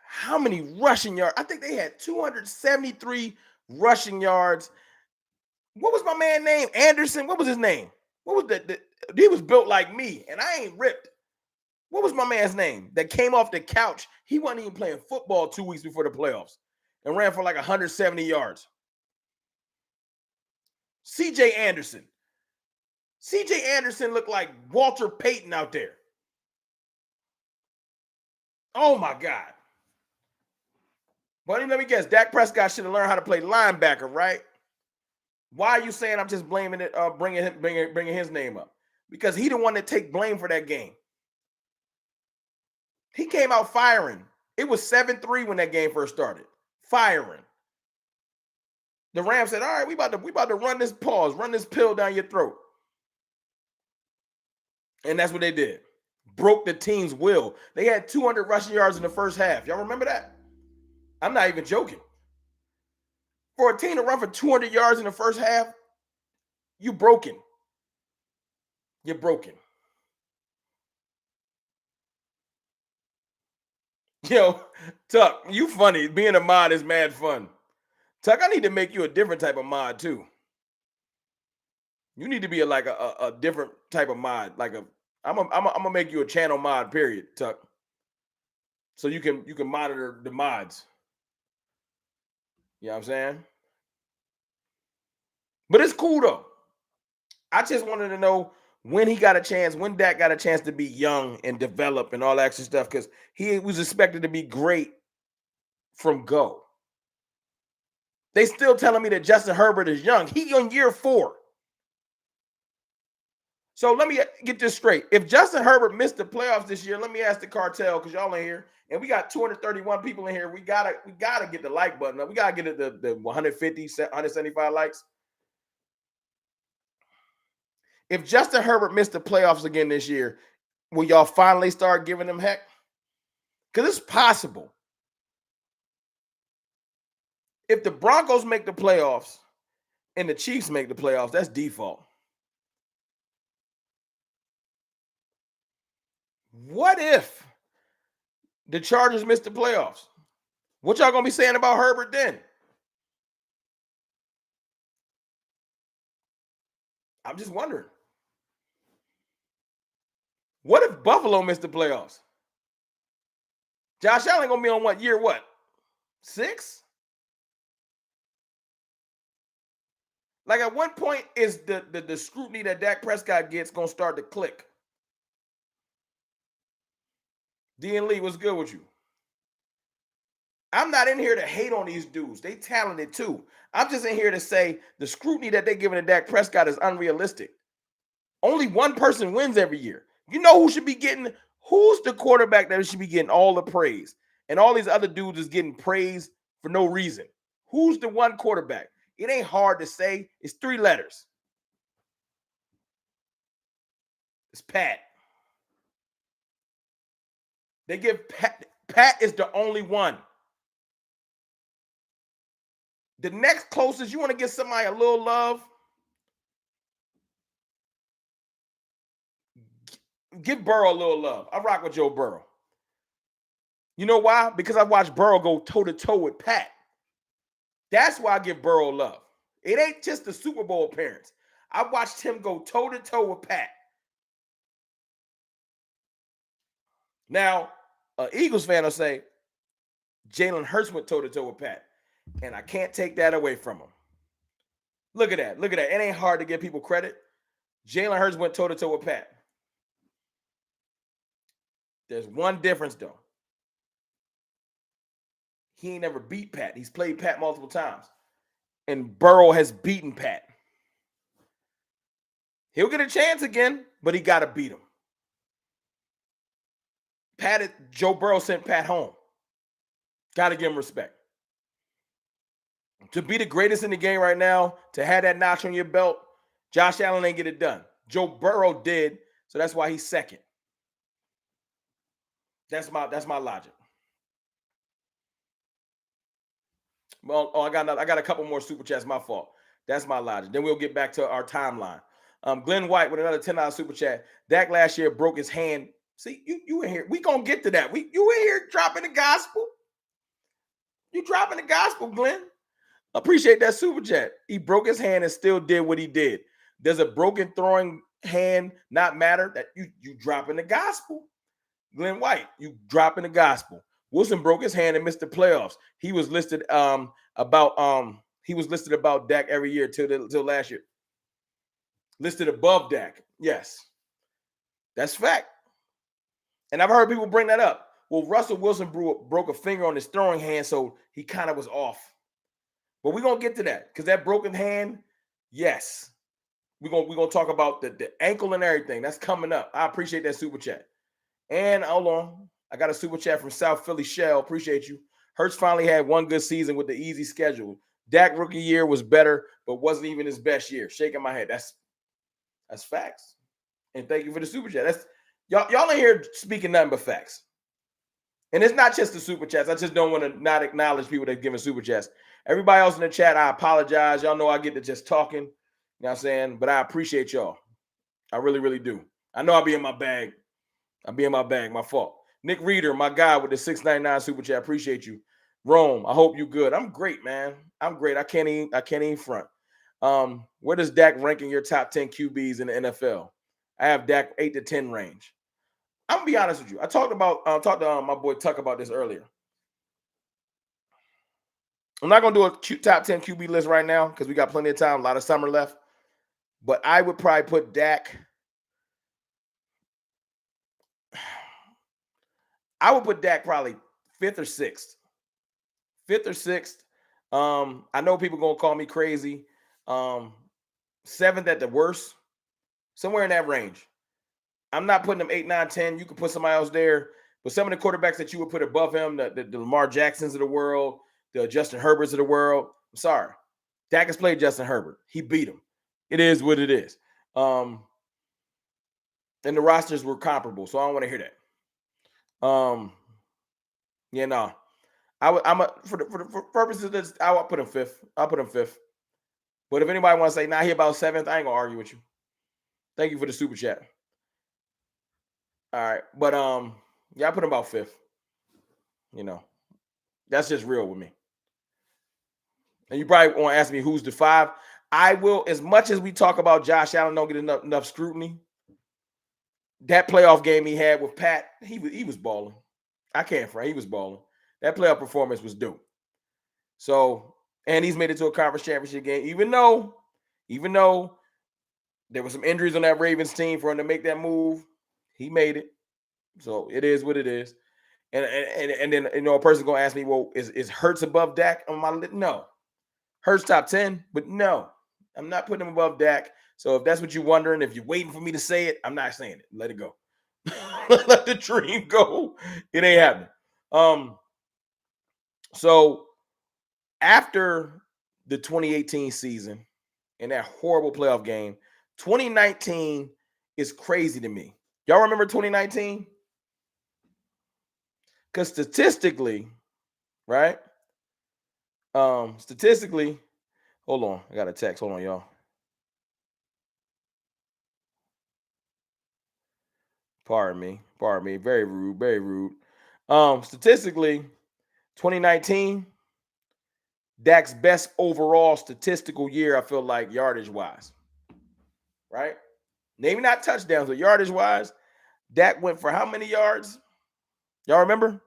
How many rushing yards? I think they had 273 rushing yards. What was my man name? Anderson? What was his name? What was that? He was built like me, and I ain't ripped. What was my man's name that came off the couch? He wasn't even playing football 2 weeks before the playoffs and ran for like 170 yards. C.J. Anderson. C.J. Anderson looked like Walter Payton out there. Oh, my God. Buddy, let me guess. Dak Prescott should have learned how to play linebacker, right? Why are you saying I'm just blaming it, bringing his name up? Because he the one that take blame for that game. He came out firing. It was 7-3 when that game first started. Firing. The Rams said, all right, we about to run this pill down your throat. And that's what they did. Broke the team's will. They had 200 rushing yards in the first half. Y'all remember that? I'm not even joking. For a team to run for 200 yards in the first half, you broken. You're broken. Yo, Tuck, you funny. Being a mod is mad fun. Tuck, I need to make you a different type of mod too. You need to be a different type of mod. I'm gonna make you a channel mod, period, Tuck. So you can monitor the mods. You know what I'm saying? But it's cool though. I just wanted to know when Dak got a chance to be young and develop and all that extra stuff, because he was expected to be great from go. They still telling me that Justin Herbert is young. He on year 4. So let me get this straight. If Justin Herbert missed the playoffs this year, let me ask the cartel, because y'all in here, and we got 231 people in here. We gotta get the like button up. We gotta get it the 150, 175 likes. If Justin Herbert missed the playoffs again this year, will y'all finally start giving him heck? Because it's possible. If the Broncos make the playoffs and the Chiefs make the playoffs, that's default. What if the Chargers miss the playoffs? What y'all gonna be saying about Herbert then? I'm just wondering. What if Buffalo missed the playoffs? Josh Allen gonna be on what year? What? 6? Like, at what point is the scrutiny that Dak Prescott gets gonna start to click? D&. Lee, what's good with you? I'm not in here to hate on these dudes. They talented too. I'm just in here to say the scrutiny that they're giving to Dak Prescott is unrealistic. Only one person wins every year. You know who's the quarterback that should be getting all the praise? And all these other dudes is getting praise for no reason. Who's the one quarterback? It ain't hard to say. It's 3 letters. It's Pat. They give Pat is the only one. The next closest, you want to give somebody a little love? Give Burrow a little love. I rock with Joe Burrow. You know why? Because I watched Burrow go toe-to-toe with Pat. That's why I give Burrow love. It ain't just the Super Bowl appearance. I watched him go toe-to-toe with Pat. Now, an Eagles fan will say, Jalen Hurts went toe-to-toe with Pat. And I can't take that away from him. Look at that. Look at that. It ain't hard to give people credit. Jalen Hurts went toe-to-toe with Pat. There's one difference, though. He ain't never beat Pat. He's played Pat multiple times. And Burrow has beaten Pat. He'll get a chance again, but he got to beat him. Joe Burrow sent Pat home. Got to give him respect. To be the greatest in the game right now, to have that notch on your belt, Josh Allen ain't get it done. Joe Burrow did, so that's why he's second. That's my logic. Well, I got a couple more super chats. My fault. That's my logic. Then we'll get back to our timeline. Glenn White with another $10 super chat. Dak last year broke his hand. See, you in here. We gonna get to that. You in here dropping the gospel. You dropping the gospel, Glenn. Appreciate that super chat. He broke his hand and still did what he did. Does a broken throwing hand not matter? That you dropping the gospel. Glenn White, you dropping the gospel. Wilson broke his hand and missed the playoffs. He was listed about Dak every year till last year. Listed above Dak. Yes. That's fact. And I've heard people bring that up. Well, Russell Wilson broke a finger on his throwing hand, so he kind of was off. But we're going to get to that because that broken hand, yes. We're gonna talk about the ankle and everything. That's coming up. I appreciate that super chat. And hold on. I got a super chat from South Philly Shell. Appreciate you. Hurts finally had one good season with the easy schedule. Dak rookie year was better, but wasn't even his best year. Shaking my head. That's facts. And thank you for the super chat. That's y'all ain't here speaking nothing but facts. And it's not just the super chats. I just don't want to not acknowledge people that giving super chats. Everybody else in the chat, I apologize. Y'all know I get to just talking. You know what I'm saying? But I appreciate y'all. I really, really do. I know I'll be in my bag. My fault. Nick Reeder, my guy with the $6.99 super chat. Appreciate you. Rome, I hope you good. I'm great, man. I'm great. I can't even front. Where does Dak rank in your top 10 QBs in the NFL? I have Dak 8 to 10 range. I'm gonna be honest with you. I talked to my boy Tuck about this earlier. I'm not gonna do a top 10 QB list right now because we got plenty of time, a lot of summer left. But I would probably put Dak. I would put Dak probably fifth or sixth. I know people gonna call me crazy. Seventh at the worst, somewhere in that range. I'm not putting him 8, 9, 10. You could put somebody else there, but some of the quarterbacks that you would put above him, the Lamar Jacksons of the world, the Justin Herberts of the world. I'm sorry, Dak has played Justin Herbert. He beat him. It is what it is. And the rosters were comparable, so I don't want to hear that. For the purposes of this, I would put him fifth. I'll put him fifth. But if anybody wants to say, nah, he about seventh, I ain't gonna argue with you. Thank you for the super chat. All right, but I put him about fifth. You know, that's just real with me. And you probably want to ask me who's the 5. I will, as much as we talk about Josh Allen don't get enough scrutiny. That playoff game he had with Pat, he was balling. I can't front. He was balling. That playoff performance was dope. So, and he's made it to a conference championship game, even though there were some injuries on that Ravens team for him to make that move. He made it. So it is what it is. And then a person's gonna ask me, well, is Hurts above Dak on my list? No. Hurts top 10, but no, I'm not putting him above Dak. So if that's what you're wondering, if you're waiting for me to say it, I'm not saying it. Let it go. Let the dream go. It ain't happening. So after the 2018 season and that horrible playoff game, 2019 is crazy to me. Y'all remember 2019? Because statistically, right? Statistically, hold on. I got a text. Hold on, y'all. Pardon me. Very rude. Statistically, 2019, Dak's best overall statistical year, I feel like, yardage-wise. Right? Maybe not touchdowns, but yardage-wise, Dak went for how many yards? Y'all remember?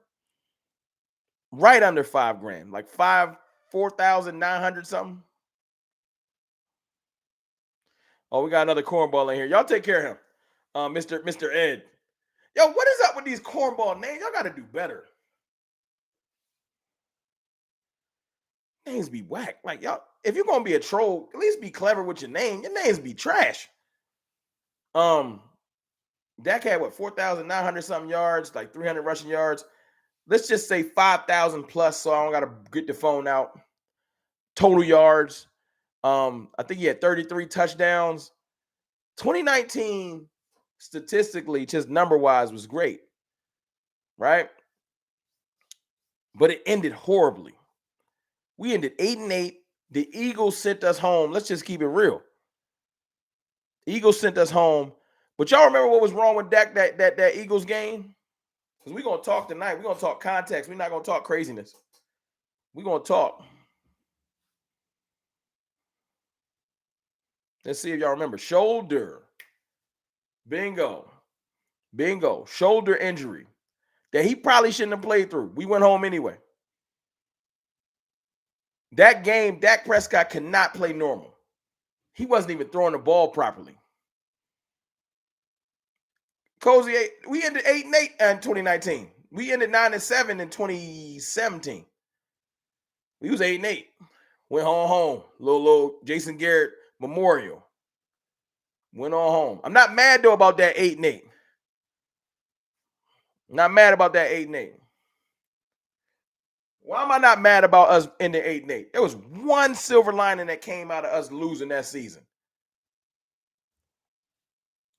Right under $5,000, like 4,900 something. Oh, we got another cornball in here. Y'all take care of him. Mr. Ed. Yo, what is up with these cornball names? Y'all got to do better. Names be whack. Like, y'all, if you're gonna be a troll, at least be clever with your name. Your names be trash. Dak had what, 4,900 something yards, like 300 rushing yards. Let's just say 5,000 plus, so I don't gotta get the phone out. Total yards. I think he had 33 touchdowns. 2019, statistically, just number-wise, was great, right? But it ended horribly. We ended 8-8. The Eagles sent us home. Let's just keep it real. The Eagles sent us home. But y'all remember what was wrong with Dak that Eagles game? Because we're going to talk tonight. We're going to talk context. We're not going to talk craziness. We're going to talk. Let's see if y'all remember. Shoulder. Bingo. Shoulder injury that he probably shouldn't have played through. We went home anyway. That game, Dak Prescott could not play normal. He wasn't even throwing the ball properly. Cozy, we ended 8-8 in 2019. We ended 9-7 in 2017. We was 8-8. Went home. Little Jason Garrett Memorial. Went on home. I'm not mad though about that 8-8. Not mad about that 8-8. Why am I not mad about us in the 8-8? There was one silver lining that came out of us losing that season.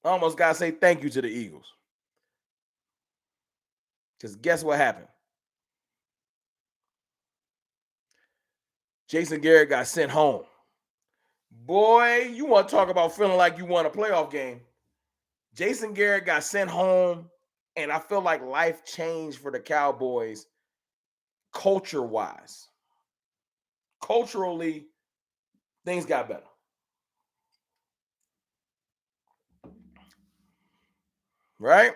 I almost got to say thank you to the Eagles. Because guess what happened? Jason Garrett got sent home. Boy, you want to talk about feeling like you won a playoff game. Jason Garrett got sent home, and I feel like life changed for the Cowboys culture-wise. Culturally, things got better. Right?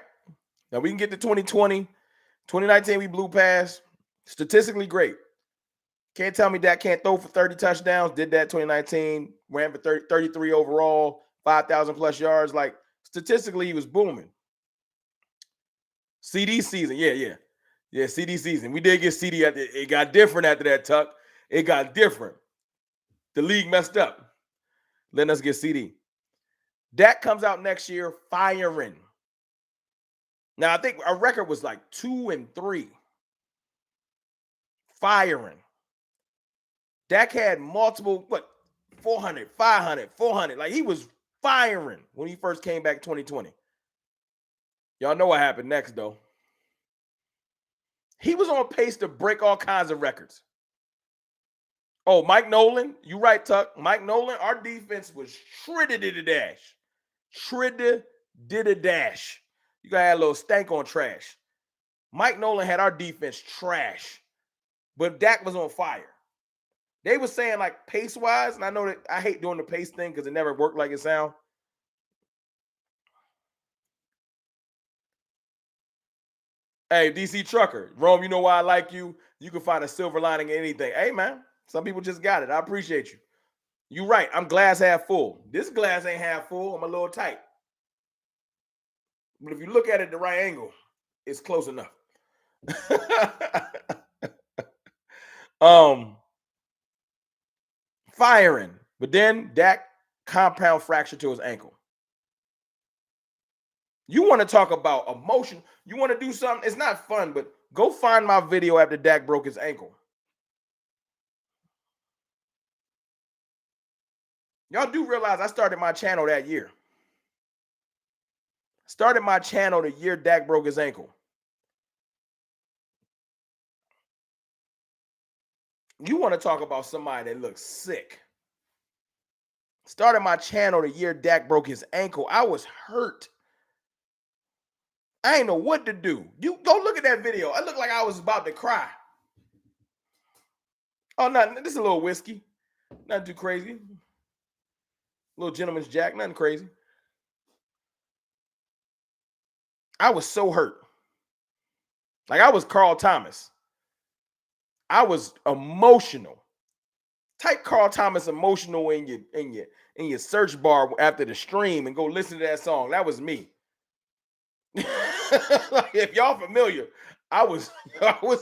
Now we can get to 2020. 2019, we blew past. Statistically great. Can't tell me Dak can't throw for 30 touchdowns. Did that 2019. Ran for 33 overall, 5,000 plus yards. Like, statistically, he was booming. CD season. Yeah, CD season. We did get CD. It got different after that, Tuck. It got different. The league messed up. Letting us get CD. Dak comes out next year firing. Now, I think our record was like 2-3. Firing. Dak had multiple, 400, 500, 400. Like, he was firing when he first came back in 2020. Y'all know what happened next, though. He was on pace to break all kinds of records. Oh, Mike Nolan, you right, Tuck. Mike Nolan, our defense was shredded-a-dash. Shredded-a-dash. You got to add a little stank on trash. Mike Nolan had our defense trash, but Dak was on fire. They were saying, like, pace-wise, and I know that I hate doing the pace thing because it never worked like it sound. Hey, DC Trucker, Rome, you know why I like you? You can find a silver lining in anything. Hey, man, some people just got it. I appreciate you. You right. I'm glass half full. This glass ain't half full. I'm a little tight. But if you look at it the right angle, it's close enough. Firing. But then Dak compound fracture to his ankle. You want to talk about emotion. You want to do something. It's not fun, but go find my video after Dak broke his ankle. Y'all do realize I started my channel that year. Started my channel the year Dak broke his ankle. You want to talk about somebody that looks sick. Started my channel the year Dak broke his ankle. I was hurt. I ain't know what to do. You go look at that video. I looked like I was about to cry. Oh, nothing. This is a little whiskey. Nothing too crazy. Little gentleman's jack. Nothing crazy. I was so hurt. Like, I was Carl Thomas. I was emotional. Type Carl Thomas emotional in your in your search bar after the stream and go listen to that song. That was me. Like, if y'all familiar, I was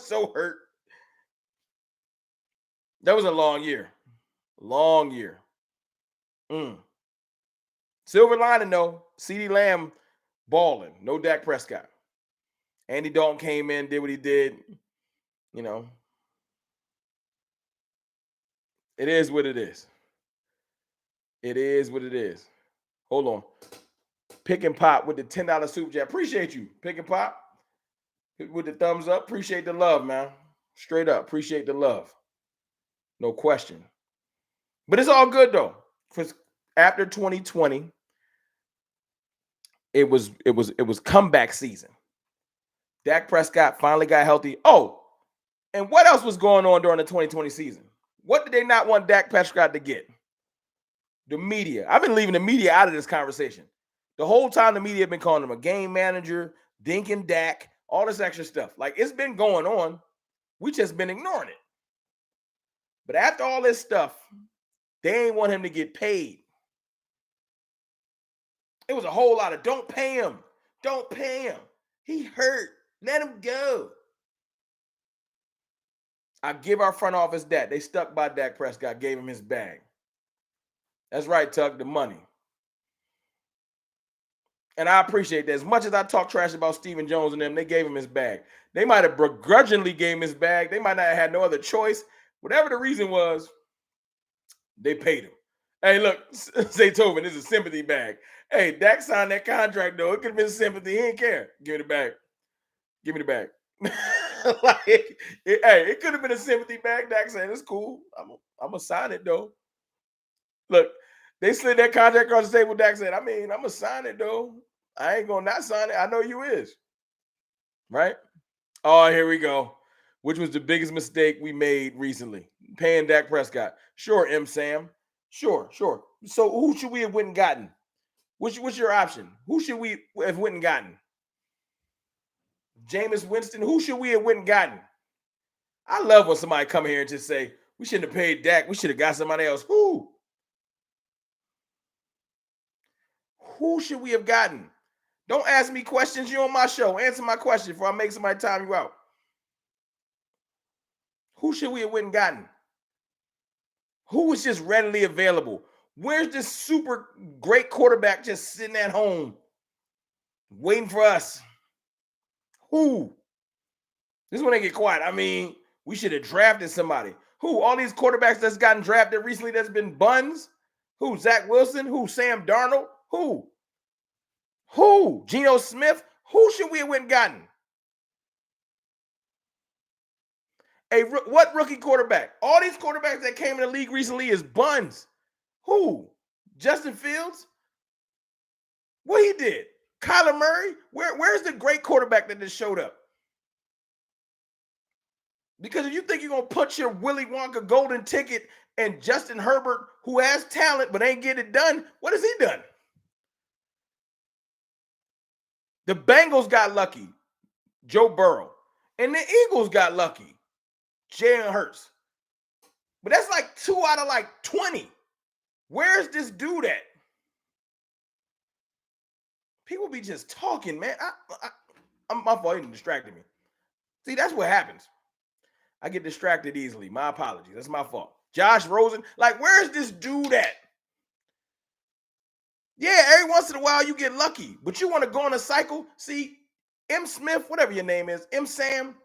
so hurt. That was a long year. Long year. Silver lining though, CeeDee Lamb balling. No Dak Prescott. Andy Dalton came in, did what he did. You know, it is what it is. It is what it is. Hold on. Pick and Pop with the $10 super chat. Appreciate you. Pick and Pop with the thumbs up. Appreciate the love, man. Straight up. Appreciate the love. No question. But it's all good though. Because after 2020, it was comeback season. Dak Prescott finally got healthy. Oh, and what else was going on during the 2020 season? What did they not want Dak Prescott to get? The media. I've been leaving the media out of this conversation. The whole time the media have been calling him a game manager, dinking Dak, all this extra stuff. Like, it's been going on. We just been ignoring it. But after all this stuff, they ain't want him to get paid. It was a whole lot of don't pay him. Don't pay him. He hurt. Let him go. I give our front office that. They stuck by Dak Prescott, gave him his bag. That's right, Tuck, the money. And I appreciate that. As much as I talk trash about Stephen Jones and them, they gave him his bag. They might have begrudgingly gave him his bag. They might not have had no other choice. Whatever the reason was, they paid him. Hey, look, Zaytoven, this is a sympathy bag. Hey, Dak signed that contract, though. It could have been sympathy. He didn't care. Give me the bag. Give me the bag. It could have been a sympathy bag. Dak said, it's cool. I'm going to sign it, though. Look, they slid that contract across the table. Dak said, I'm going to sign it, though. I ain't going to not sign it. I know you is. Right? Oh, here we go. Which was the biggest mistake we made recently? Paying Dak Prescott. Sure, M. Sam. Sure. So who should we have went and gotten? What's your option? Who should we have went and gotten? Jameis Winston. Who should we have went and gotten? I love when somebody come here and just say, we shouldn't have paid Dak. We should have got somebody else. Who? Who should we have gotten? Don't ask me questions. You're on my show. Answer my question before I make somebody time you out. Who should we have went and gotten? Who was just readily available? Where's this super great quarterback just sitting at home waiting for us? Who? This is when they get quiet. We should have drafted somebody. Who? All these quarterbacks that's gotten drafted recently that's been buns? Who? Zach Wilson? Who? Sam Darnold? Who? Geno Smith? Who should we have went and gotten? What rookie quarterback? All these quarterbacks that came in the league recently is buns. Who? Justin Fields? What he did? Kyler Murray? Where's the great quarterback that just showed up? Because if you think you're going to put your Willy Wonka golden ticket and Justin Herbert, who has talent but ain't get it done, what has he done? The Bengals got lucky, Joe Burrow. And the Eagles got lucky, Jalen Hurts. But that's like 2 out of like 20. Where's this dude at? People be just talking, man. I'm my fault. He distracted me. See, that's what happens. I get distracted easily. My apologies. That's my fault. Josh Rosen. Like, where's this dude at? Yeah, every once in a while you get lucky, but you want to go on a cycle. See, M. Smith, whatever your name is, M. Sam,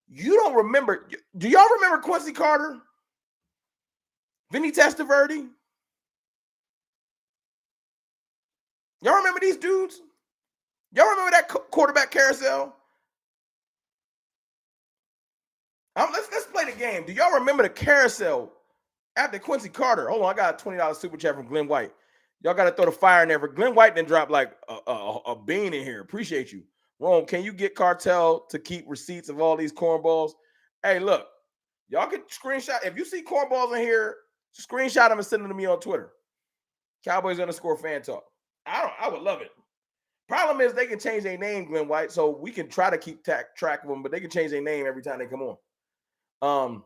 you don't remember. Do y'all remember Quincy Carter? Vinny Testaverde? Y'all remember these dudes? Y'all remember that quarterback carousel? Let's play the game. Do y'all remember the carousel after Quincy Carter? Hold on, I got a $20 super chat from Glenn White. Y'all got to throw the fire in there. For Glenn White then dropped like a bean in here. Appreciate you. Rome, can you get Cartel to keep receipts of all these cornballs? Hey, look, y'all can screenshot. If you see cornballs in here, screenshot them and send them to me on Twitter. Cowboys_fan talk. I would love it. Problem is they can change their name, Glenn White, so we can try to keep track of them, but they can change their name every time they come on.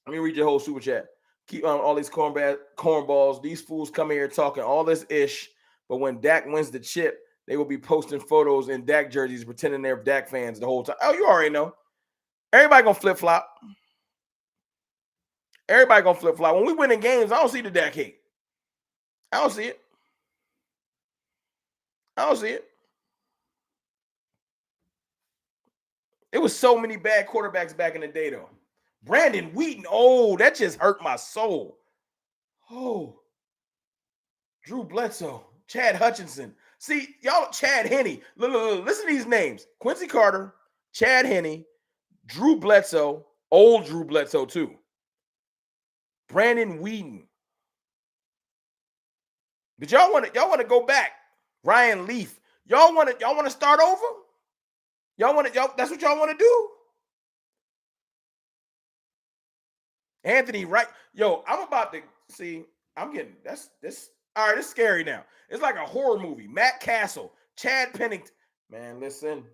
Let me read your whole super chat. keep all these cornballs. These fools come here talking all this ish, but when Dak wins the chip, they will be posting photos in Dak jerseys, pretending they're Dak fans the whole time. Oh, you already know. Everybody gonna flip flop. Everybody gonna flip flop. When we win in games, I don't see the Dak hate. I don't see it. I don't see it. It was so many bad quarterbacks back in the day, though. Brandon Wheaton. Oh, that just hurt my soul. Oh, Drew Bledsoe, Chad Hutchinson. See, y'all, Chad Henne. Look, listen to these names: Quincy Carter, Chad Henne, Drew Bledsoe, old Drew Bledsoe too. Brandon Wheaton. But y'all want to go back. Ryan Leaf. Y'all want to start over? That's what y'all want to do? Anthony Wright. Yo, I'm about to see. I'm getting this. All right, it's scary now. It's like a horror movie. Matt Castle, Chad Pennington. Man, listen.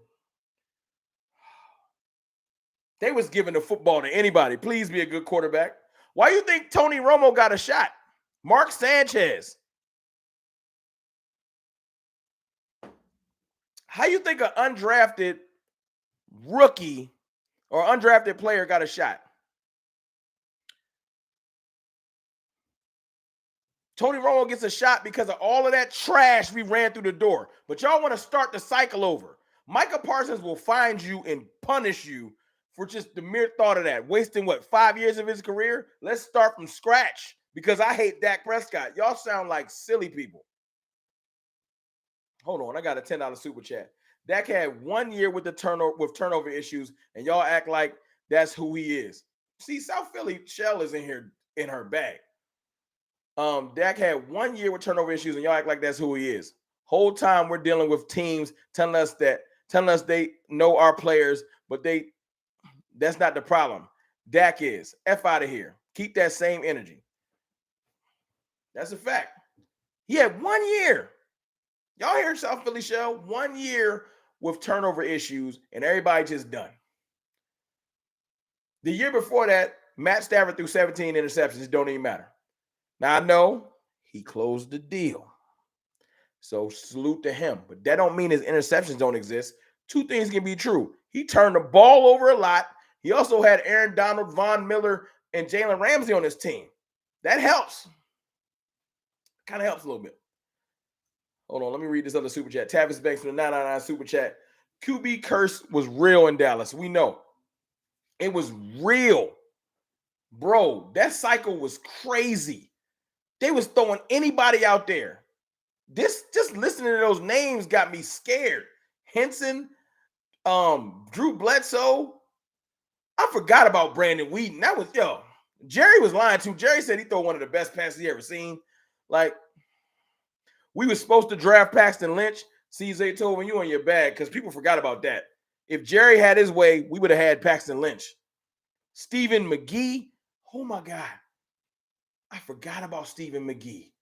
They was giving the football to anybody. Please be a good quarterback. Why you think Tony Romo got a shot? Mark Sanchez. How you think an undrafted rookie or undrafted player got a shot? Tony Romo gets a shot because of all of that trash we ran through the door. But y'all want to start the cycle over. Micah Parsons will find you and punish you for just the mere thought of that. Wasting, 5 years of his career? Let's start from scratch because I hate Dak Prescott. Y'all sound like silly people. Hold on, I got a $10 super chat. Dak had 1 year with turnover issues, and y'all act like that's who he is. See, South Philly Shell is in here in her bag. Dak had 1 year with turnover issues, and y'all act like that's who he is. Whole time we're dealing with teams telling us they know our players, but that's not the problem. Dak is. F out of here. Keep that same energy. That's a fact. He had 1 year. Y'all hear South Philly Shell? 1 year with turnover issues, and everybody just done. The year before that, Matt Stafford threw 17 interceptions. It don't even matter. Now, I know he closed the deal. So salute to him. But that don't mean his interceptions don't exist. Two things can be true. He turned the ball over a lot. He also had Aaron Donald, Von Miller, and Jalen Ramsey on his team. That helps. Kind of helps a little bit. Hold on. Let me read this other super chat. Tavis Banks from the 999 super chat. QB curse was real in Dallas. We know. It was real. Bro, that cycle was crazy. They was throwing anybody out there. Just listening to those names got me scared. Henson, Drew Bledsoe. I forgot about Brandon Wheaton. That was, Jerry was lying too. Jerry said he threw one of the best passes he ever seen. Like, we were supposed to draft Paxton Lynch. CJ told when you on your bag because people forgot about that. If Jerry had his way, we would have had Paxton Lynch. Stephen McGee. Oh my God. I forgot about Stephen McGee.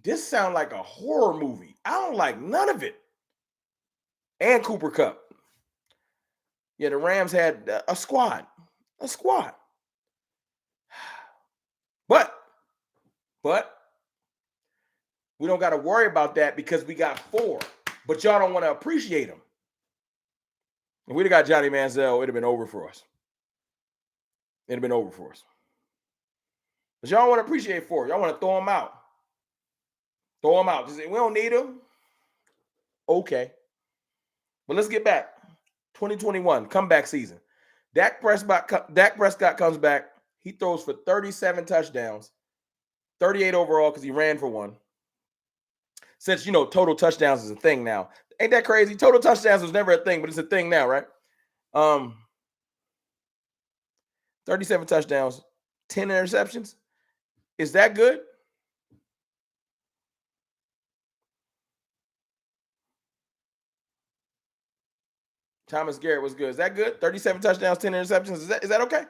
This sounds like a horror movie. I don't like none of it. And Cooper Kupp. Yeah, the Rams had a squad. A squad. But we don't got to worry about that because we got 4. But y'all don't want to appreciate them. If we'd have got Johnny Manziel, it'd have been over for us. It'd have been over for us. But y'all want to appreciate 4. Y'all want to throw them out. Throw them out. Just say, we don't need them. Okay. But let's get back. 2021, comeback season. Dak Prescott comes back. He throws for 37 touchdowns, 38 overall because he ran for 1. Since, total touchdowns is a thing now. Ain't that crazy? Total touchdowns was never a thing, but it's a thing now, right? 37 touchdowns, 10 interceptions. Is that good? Thomas Garrett was good. Is that good? 37 touchdowns, 10 interceptions. Is that okay?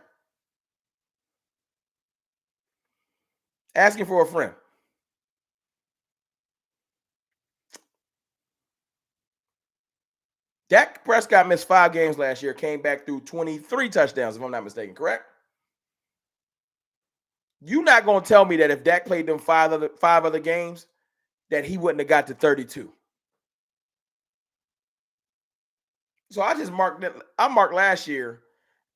Asking for a friend. Dak Prescott missed 5 games last year, came back through 23 touchdowns, if I'm not mistaken, correct? You're not going to tell me that if Dak played them five other games, that he wouldn't have got to 32. So I marked last year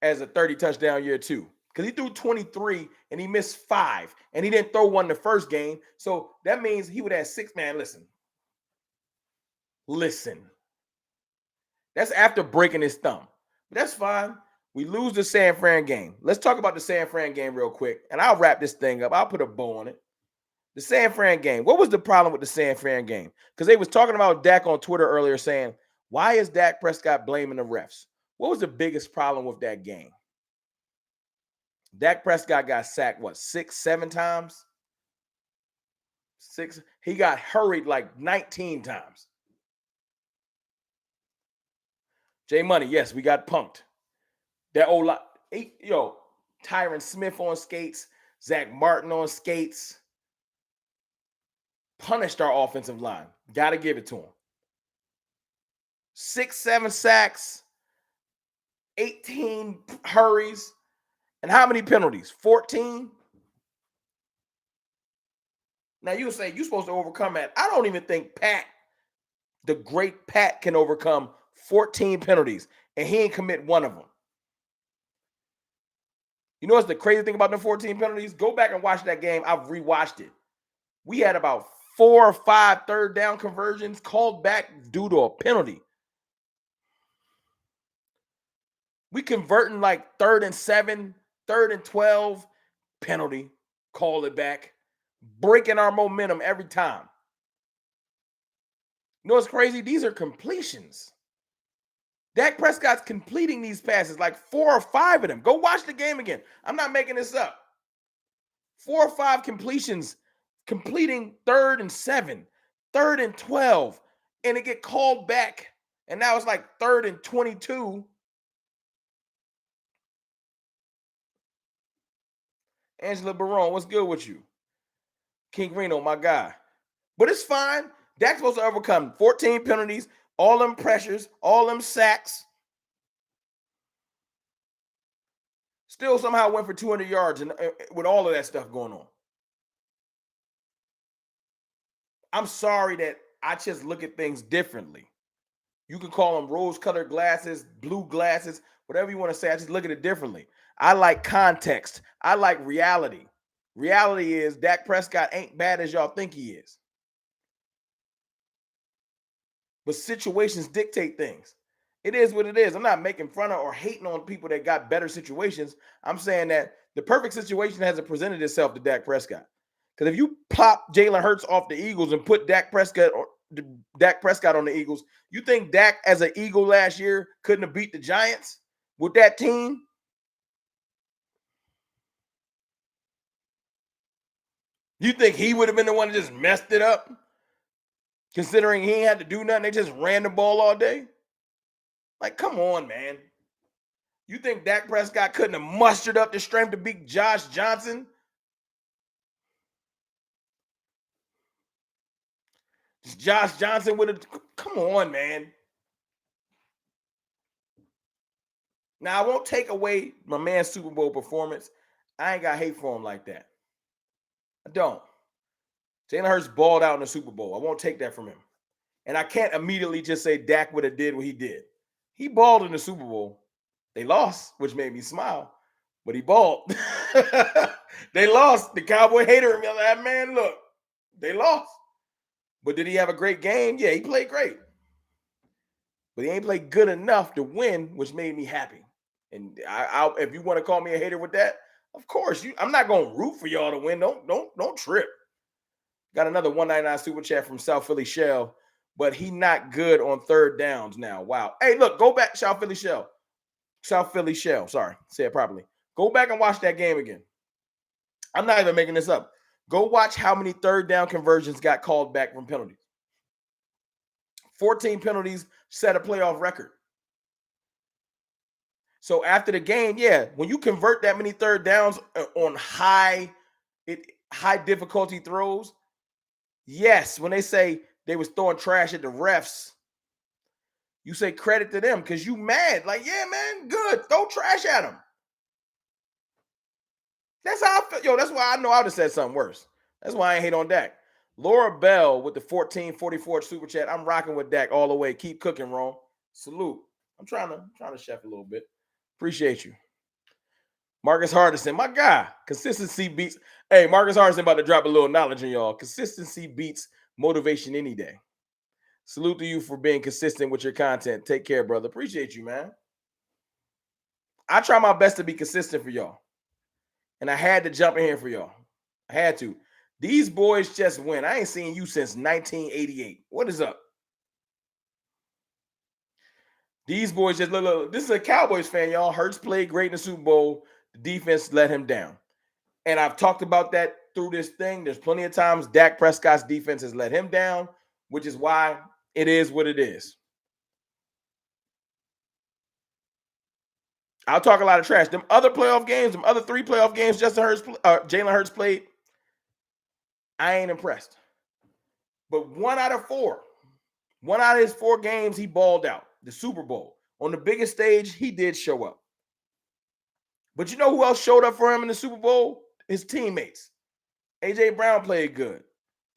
as a 30 touchdown year too. Because he threw 23 and he missed 5. And he didn't throw one the first game. So that means he would have 6. Man, listen. That's after breaking his thumb. But that's fine. We lose the San Fran game. Let's talk about the San Fran game real quick. And I'll wrap this thing up. I'll put a bow on it. The San Fran game. What was the problem with the San Fran game? Because they was talking about Dak on Twitter earlier saying, why is Dak Prescott blaming the refs? What was the biggest problem with that game? Dak Prescott got sacked, 6, 7 times? 6. He got hurried like 19 times. J Money, yes, we got punked. That old lot, Tyron Smith on skates, Zach Martin on skates. Punished our offensive line. Got to give it to him. 6, 7 sacks, 18 hurries, and how many penalties? 14? Now, you'll say you're supposed to overcome that. I don't even think Pat, the great Pat, can overcome 14 penalties, and he ain't commit one of them. You know what's the crazy thing about the 14 penalties? Go back and watch that game. I've rewatched it. We had about 4 or 5 third down conversions called back due to a penalty. We converting like 3rd and 7, 3rd and 12, penalty, call it back, breaking our momentum every time. You know what's crazy? These are completions. Dak Prescott's completing these passes, like 4 or 5 of them. Go watch the game again. I'm not making this up. 4 or 5 completions, completing 3rd and 7, 3rd and 12, and it get called back. And now it's like 3rd and 22. Angela Barone, what's good with you? King Reno, my guy. But it's fine. Dak's supposed to overcome 14 penalties, all them pressures, all them sacks. Still somehow went for 200 yards and with all of that stuff going on. I'm sorry that I just look at things differently. You can call them rose-colored glasses, blue glasses, whatever you want to say. I just look at it differently. I like context. I like reality. Reality is Dak Prescott ain't bad as y'all think he is. But situations dictate things. It is what it is. I'm not making fun of or hating on people that got better situations. I'm saying that the perfect situation hasn't presented itself to Dak Prescott. Because if you pop Jalen Hurts off the Eagles and put Dak Prescott on the Eagles, you think Dak as an Eagle last year couldn't have beat the Giants with that team? You think he would have been the one that just messed it up? Considering he ain't had to do nothing, they just ran the ball all day? Like, come on, man. You think Dak Prescott couldn't have mustered up the strength to beat Josh Johnson? Josh Johnson would have. Come on, man. Now, I won't take away my man's Super Bowl performance. I ain't got hate for him like that. I don't. Jalen Hurts balled out in the Super Bowl. I won't take that from him. And I can't immediately just say Dak would have did what he did. He balled in the Super Bowl. They lost, which made me smile. But he balled. They lost. The Cowboy hater me. I'm like, man, look, they lost. But did he have a great game? Yeah, he played great. But he ain't played good enough to win, which made me happy. And if you want to call me a hater with that, of course. I'm not going to root for y'all to win. Don't trip. Got another 199 super chat from South Philly Shell, but he not good on third downs now. Wow. Hey, look, go back, South Philly Shell. South Philly Shell. Sorry, say it properly. Go back and watch that game again. I'm not even making this up. Go watch how many third down conversions got called back from penalties. 14 penalties set a playoff record. So after the game, yeah, when you convert that many third downs on high difficulty throws, yes, when they say they was throwing trash at the refs, you say credit to them because you mad. Like, yeah, man, good. Throw trash at them. That's how I feel. Yo, that's why I know I would have said something worse. That's why I ain't hate on Dak. Laura Bell with the 1444 super chat. I'm rocking with Dak all the way. Keep cooking, Rome. Salute. I'm trying to chef a little bit. Appreciate you. Marcus Hardison, my guy. Consistency beats. Hey, Marcus Hardison about to drop a little knowledge on y'all. Consistency beats motivation any day. Salute to you for being consistent with your content. Take care, brother. Appreciate you, man. I try my best to be consistent for y'all. And I had to jump in here for y'all. I had to. These boys just win. I ain't seen you since 1988. What is up? These boys just look. This is a Cowboys fan, y'all. Hurts played great in the Super Bowl. The defense let him down. And I've talked about that through this thing. There's plenty of times Dak Prescott's defense has let him down, which is why it is what it is. I'll talk a lot of trash. Them other playoff games, them other 3 playoff games Jalen Hurts played, I ain't impressed. But 1 out of 4, 1 out of his 4 games, he balled out. The Super Bowl. On the biggest stage, he did show up. But you know who else showed up for him in the Super Bowl? His teammates. A.J. Brown played good.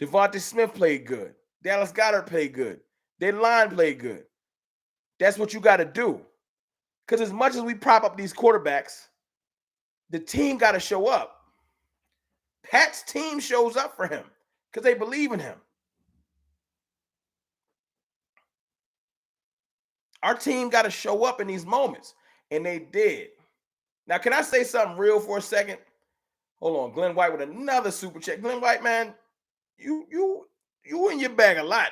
Devontae Smith played good. Dallas Goedert played good. Their line played good. That's what you got to do. Because as much as we prop up these quarterbacks, the team got to show up. Pat's team shows up for him because they believe in him. Our team got to show up in these moments, and they did. Now, can I say something real for a second? Hold on, Glenn White with another super chat. Glenn White, man, you in your bag a lot.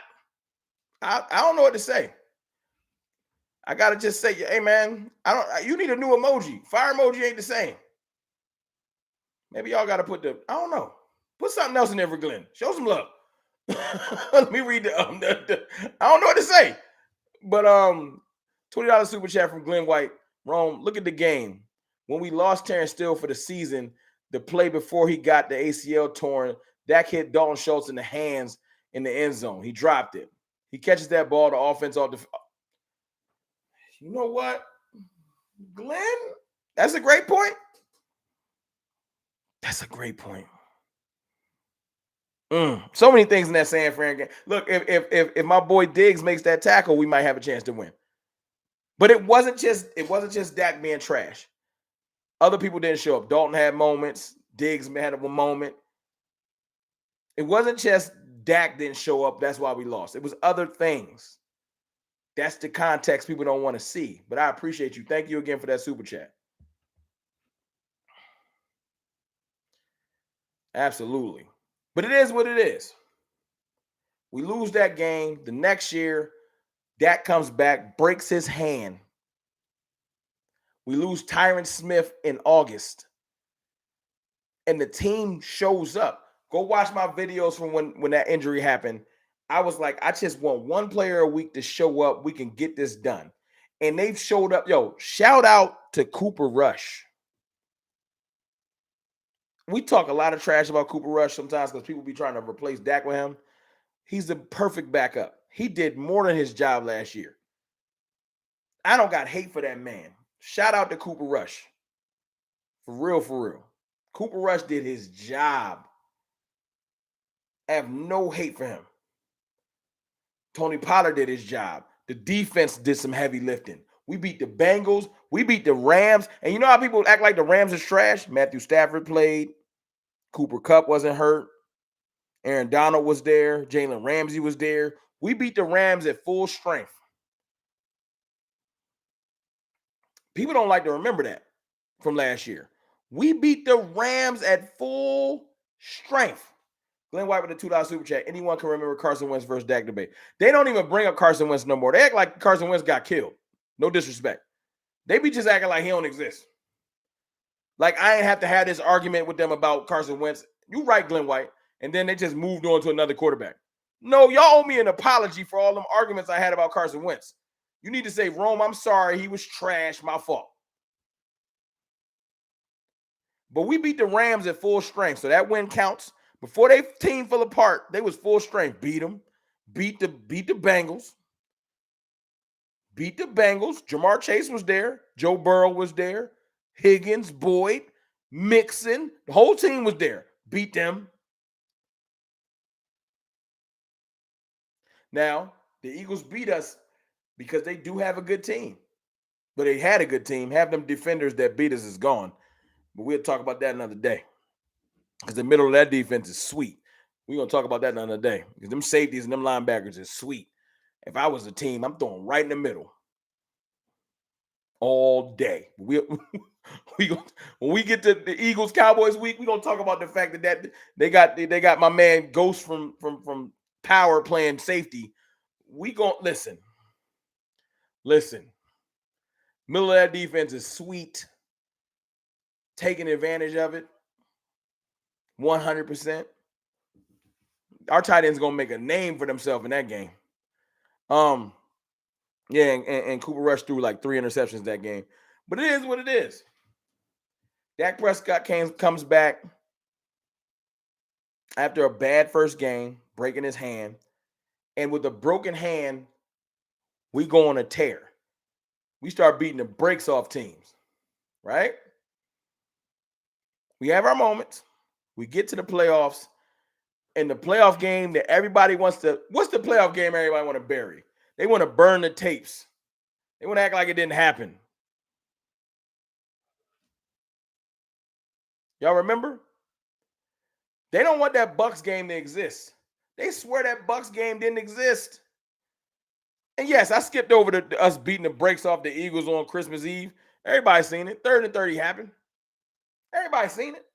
I don't know what to say. I gotta just say, hey man, you need a new emoji. Fire emoji ain't the same. Maybe y'all gotta put I don't know. Put something else in there for Glenn. Show some love. Let me read I don't know what to say. But $20 super chat from Glenn White. Rome, look at the game. When we lost Terrence Steele for the season, the play before he got the ACL torn, Dak hit Dalton Schultz in the hands in the end zone. He dropped it. He catches that ball, the offense off the. You know what, Glenn? That's a great point. That's a great point. So many things in that San Fran game. Look, if my boy Diggs makes that tackle, we might have a chance to win. But it wasn't just Dak being trash. Other people didn't show up. Dalton had moments. Diggs had a moment. It wasn't just Dak didn't show up. That's why we lost. It was other things. That's the context people don't want to see. But I appreciate you. Thank you again for that super chat. Absolutely. But it is what it is. We lose that game. The next year, Dak comes back, breaks his hand. We lose Tyron Smith in August. And the team shows up. Go watch my videos from when that injury happened. I was like, I just want one player a week to show up. We can get this done. And they've showed up. Yo, shout out to Cooper Rush. We talk a lot of trash about Cooper Rush sometimes because people be trying to replace Dak with him. He's the perfect backup. He did more than his job last year. I don't got hate for that man. Shout out to Cooper Rush. For real, for real. Cooper Rush did his job. I have no hate for him. Tony Pollard did his job. The defense did some heavy lifting. We beat the Bengals. We beat the Rams. And you know how people act like the Rams is trash? Matthew Stafford played. Cooper Kupp wasn't hurt. Aaron Donald was there. Jalen Ramsey was there. We beat the Rams at full strength. People don't like to remember that from last year. We beat the Rams at full strength. Glenn White with the $2 super chat. Anyone can remember Carson Wentz versus Dak debate. They don't even bring up Carson Wentz no more. They act like Carson Wentz got killed. No disrespect. They be just acting like he don't exist. Like I ain't have to have this argument with them about Carson Wentz. You right, Glenn White. And then they just moved on to another quarterback. No, y'all owe me an apology for all them arguments I had about Carson Wentz. You need to say, Rome, I'm sorry. He was trash. My fault. But we beat the Rams at full strength. So that win counts. Before their team fell apart, they was full strength. Beat them. Beat the Bengals. Beat the Bengals. Jamar Chase was there. Joe Burrow was there. Higgins, Boyd, Mixon, the whole team was there. Beat them. Now, the Eagles beat us because they do have a good team. But they had a good team. Have them defenders that beat us is gone. But we'll talk about that another day. Because the middle of that defense is sweet. We're going to talk about that another day. Because them safeties and them linebackers is sweet. If I was a team, I'm throwing right in the middle. All day. When we get to the Eagles Cowboys week, we're gonna talk about the fact that they got my man Ghost from Power playing safety. We gonna listen. Middle of that defense is sweet, taking advantage of it 100%. Our tight end's gonna make a name for themselves in that game. Yeah, and Cooper Rush threw like 3 interceptions that game. But it is what it is. Dak Prescott comes back after a bad first game, breaking his hand. And with a broken hand, we go on a tear. We start beating the brakes off teams, right? We have our moments. We get to the playoffs. And the playoff game that everybody wants to – what's the playoff game everybody want to bury? They want to burn the tapes. They want to act like it didn't happen. Y'all remember? They don't want that Bucs game to exist. They swear that Bucs game didn't exist. And yes, I skipped over to us beating the brakes off the Eagles on Christmas Eve. Everybody's seen it. 3rd and 30 happened. Everybody's seen it.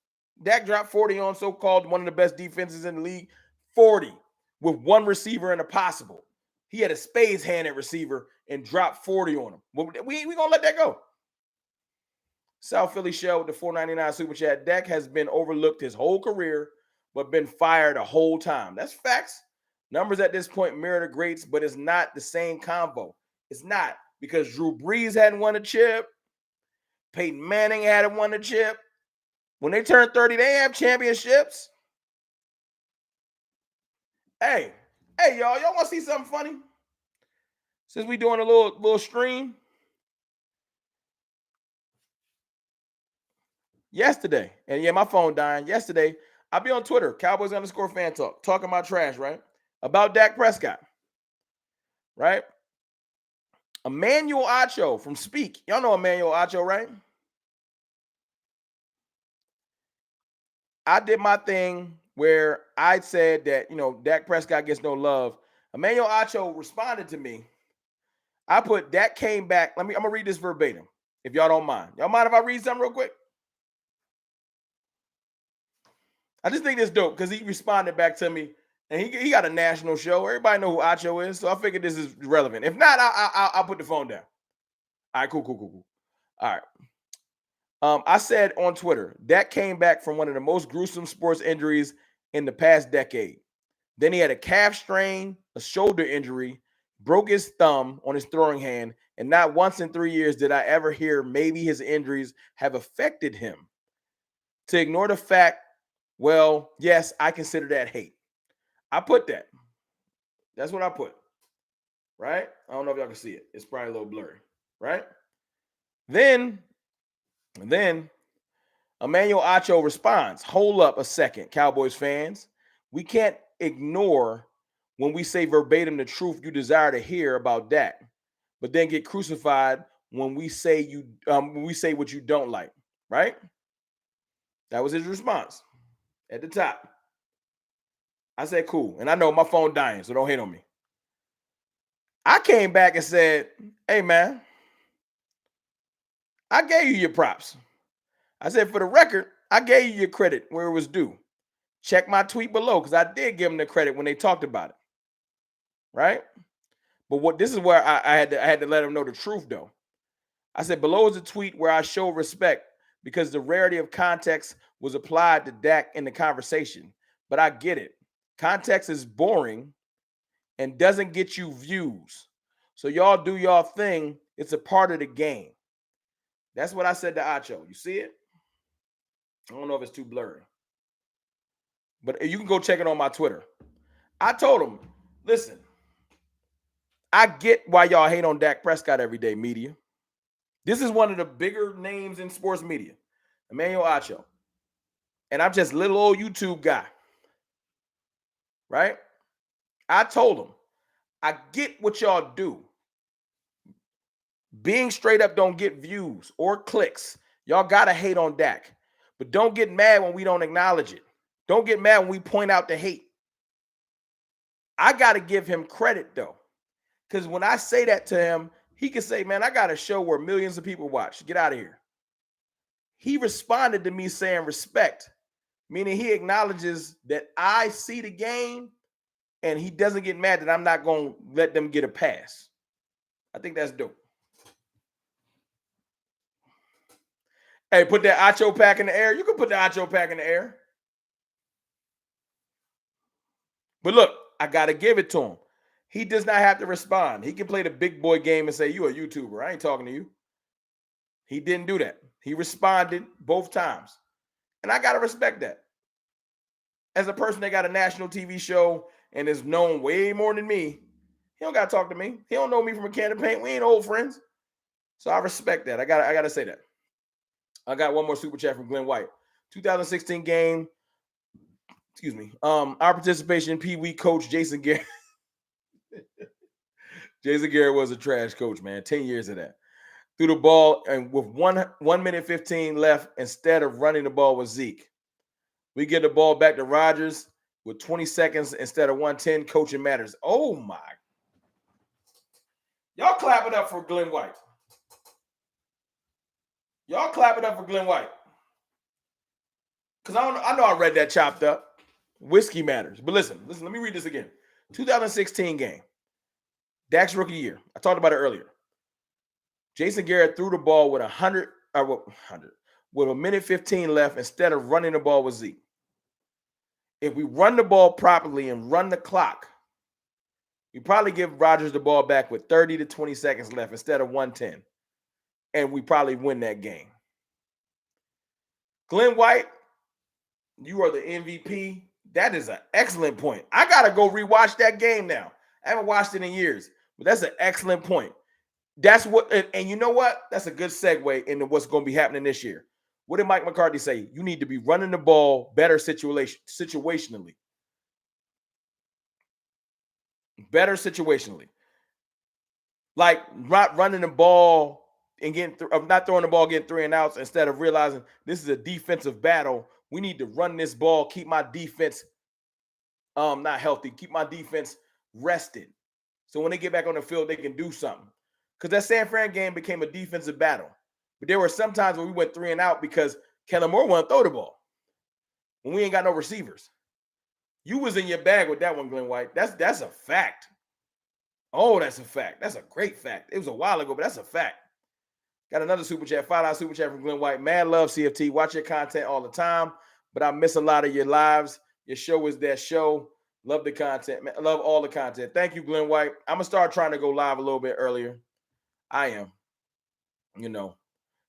Dak dropped 40 on so-called one of the best defenses in the league. 40 with one receiver in a possible. He had a spades hand at receiver and dropped 40 on him. We going to let that go. South Philly Shell with the $4.99 super chat. Dak has been overlooked his whole career, but been fired the whole time. That's facts. Numbers at this point mirror the greats, but it's not the same combo. It's not, because Drew Brees hadn't won a chip. Peyton Manning hadn't won a chip. When they turn 30, they have championships. Hey, y'all want to see something funny? Since we doing a little stream. Yesterday, and yeah, my phone dying. Yesterday, I'll be on Twitter, Cowboys_fan talk, talking about trash, right? About Dak Prescott, right? Emmanuel Acho from Speak. Y'all know Emmanuel Acho, right? I did my thing where I said that, Dak Prescott gets no love. Emmanuel Acho responded to me. I put Dak came back. I'm going to read this verbatim, if y'all don't mind. Y'all mind if I read something real quick? I just think this dope because he responded back to me, and he got a national show. Everybody know who Acho is, so I figured this is relevant. If not, I'll put the phone down. All right, cool. All right. I said on Twitter, Dak came back from one of the most gruesome sports injuries in the past decade. Then he had a calf strain, a shoulder injury, broke his thumb on his throwing hand, and not once in 3 years did I ever hear maybe his injuries have affected him. To ignore the fact, well, yes, I consider that hate. I put that. That's what I put. Right? I don't know if y'all can see it. It's probably a little blurry. Right? Then Emmanuel Acho responds, hold up a second, Cowboys fans. We can't ignore when we say verbatim the truth you desire to hear about Dak, but then get crucified when we say what you don't like. Right? That was his response at the top. I said, cool. And I know my phone dying, so don't hate on me. I came back and said, hey, man, I gave you your props. I said, for the record, I gave you your credit where it was due. Check my tweet below, because I did give them the credit when they talked about it. Right? But this is where I had to let them know the truth, though. I said, below is a tweet where I show respect because the rarity of context was applied to Dak in the conversation. But I get it. Context is boring and doesn't get you views. So y'all do y'all thing. It's a part of the game. That's what I said to Acho. You see it? I don't know if it's too blurry. But you can go check it on my Twitter. I told him, listen, I get why y'all hate on Dak Prescott every day, media. This is one of the bigger names in sports media. Emmanuel Acho. And I'm just little old YouTube guy. Right? I told him, I get what y'all do. Being straight up don't get views or clicks. Y'all gotta hate on Dak. But don't get mad when we don't acknowledge it. Don't get mad when we point out the hate. I gotta give him credit though. Because when I say that to him, he can say, man, I got a show where millions of people watch. Get out of here. He responded to me saying respect, meaning he acknowledges that I see the game and he doesn't get mad that I'm not going to let them get a pass. I think that's dope. Hey, put that Acho pack in the air. You can put the Acho pack in the air. But look, I got to give it to him. He does not have to respond. He can play the big boy game and say, you a YouTuber. I ain't talking to you. He didn't do that. He responded both times. And I got to respect that. As a person that got a national TV show and is known way more than me, he don't got to talk to me. He don't know me from a can of paint. We ain't old friends. So I respect that. I got to say that. I got one more super chat from Glenn White. 2016 game. Excuse me. Our participation in Pee Wee coach Jason Garrett. Jason Garrett was a trash coach, man. 10 years of that. Threw the ball and with 1 minute 15 left, instead of running the ball with Zeke. We get the ball back to Rodgers with 20 seconds instead of 110. Coaching matters. Oh my. Y'all clap it up for Glenn White. Y'all clap it up for Glenn White. Because I know I read that chopped up. Whiskey matters. But listen, let me read this again. 2016 game. Dak's rookie year. I talked about it earlier. Jason Garrett threw the ball with 100 with 1 minute 15 left instead of running the ball with Zeke. If we run the ball properly and run the clock, we probably give Rodgers the ball back with 30 to 20 seconds left instead of 110. And we probably win that game. Glenn White, you are the MVP. That is an excellent point. I got to go rewatch that game now. I haven't watched it in years, but that's an excellent point. That's what, and you know what? That's a good segue into what's going to be happening this year. What did Mike McCarthy say? You need to be running the ball better situationally. Better situationally. Like not running the ball and not throwing the ball, getting 3 and outs instead of realizing this is a defensive battle. We need to run this ball, keep my defense not healthy, keep my defense rested. So when they get back on the field, they can do something. Because that San Fran game became a defensive battle. But there were some times when we went 3 and out because Kellen Moore wouldn't throw the ball. When we ain't got no receivers. You was in your bag with that one, Glenn White. That's a fact. Oh, that's a fact. That's a great fact. It was a while ago, but that's a fact. Got another super chat, $5 super chat from Glenn White. Mad love, CFT. Watch your content all the time, but I miss a lot of your lives. Your show is that show. Love the content. Man, love all the content. Thank you, Glenn White. I'm going to start trying to go live a little bit earlier. I am.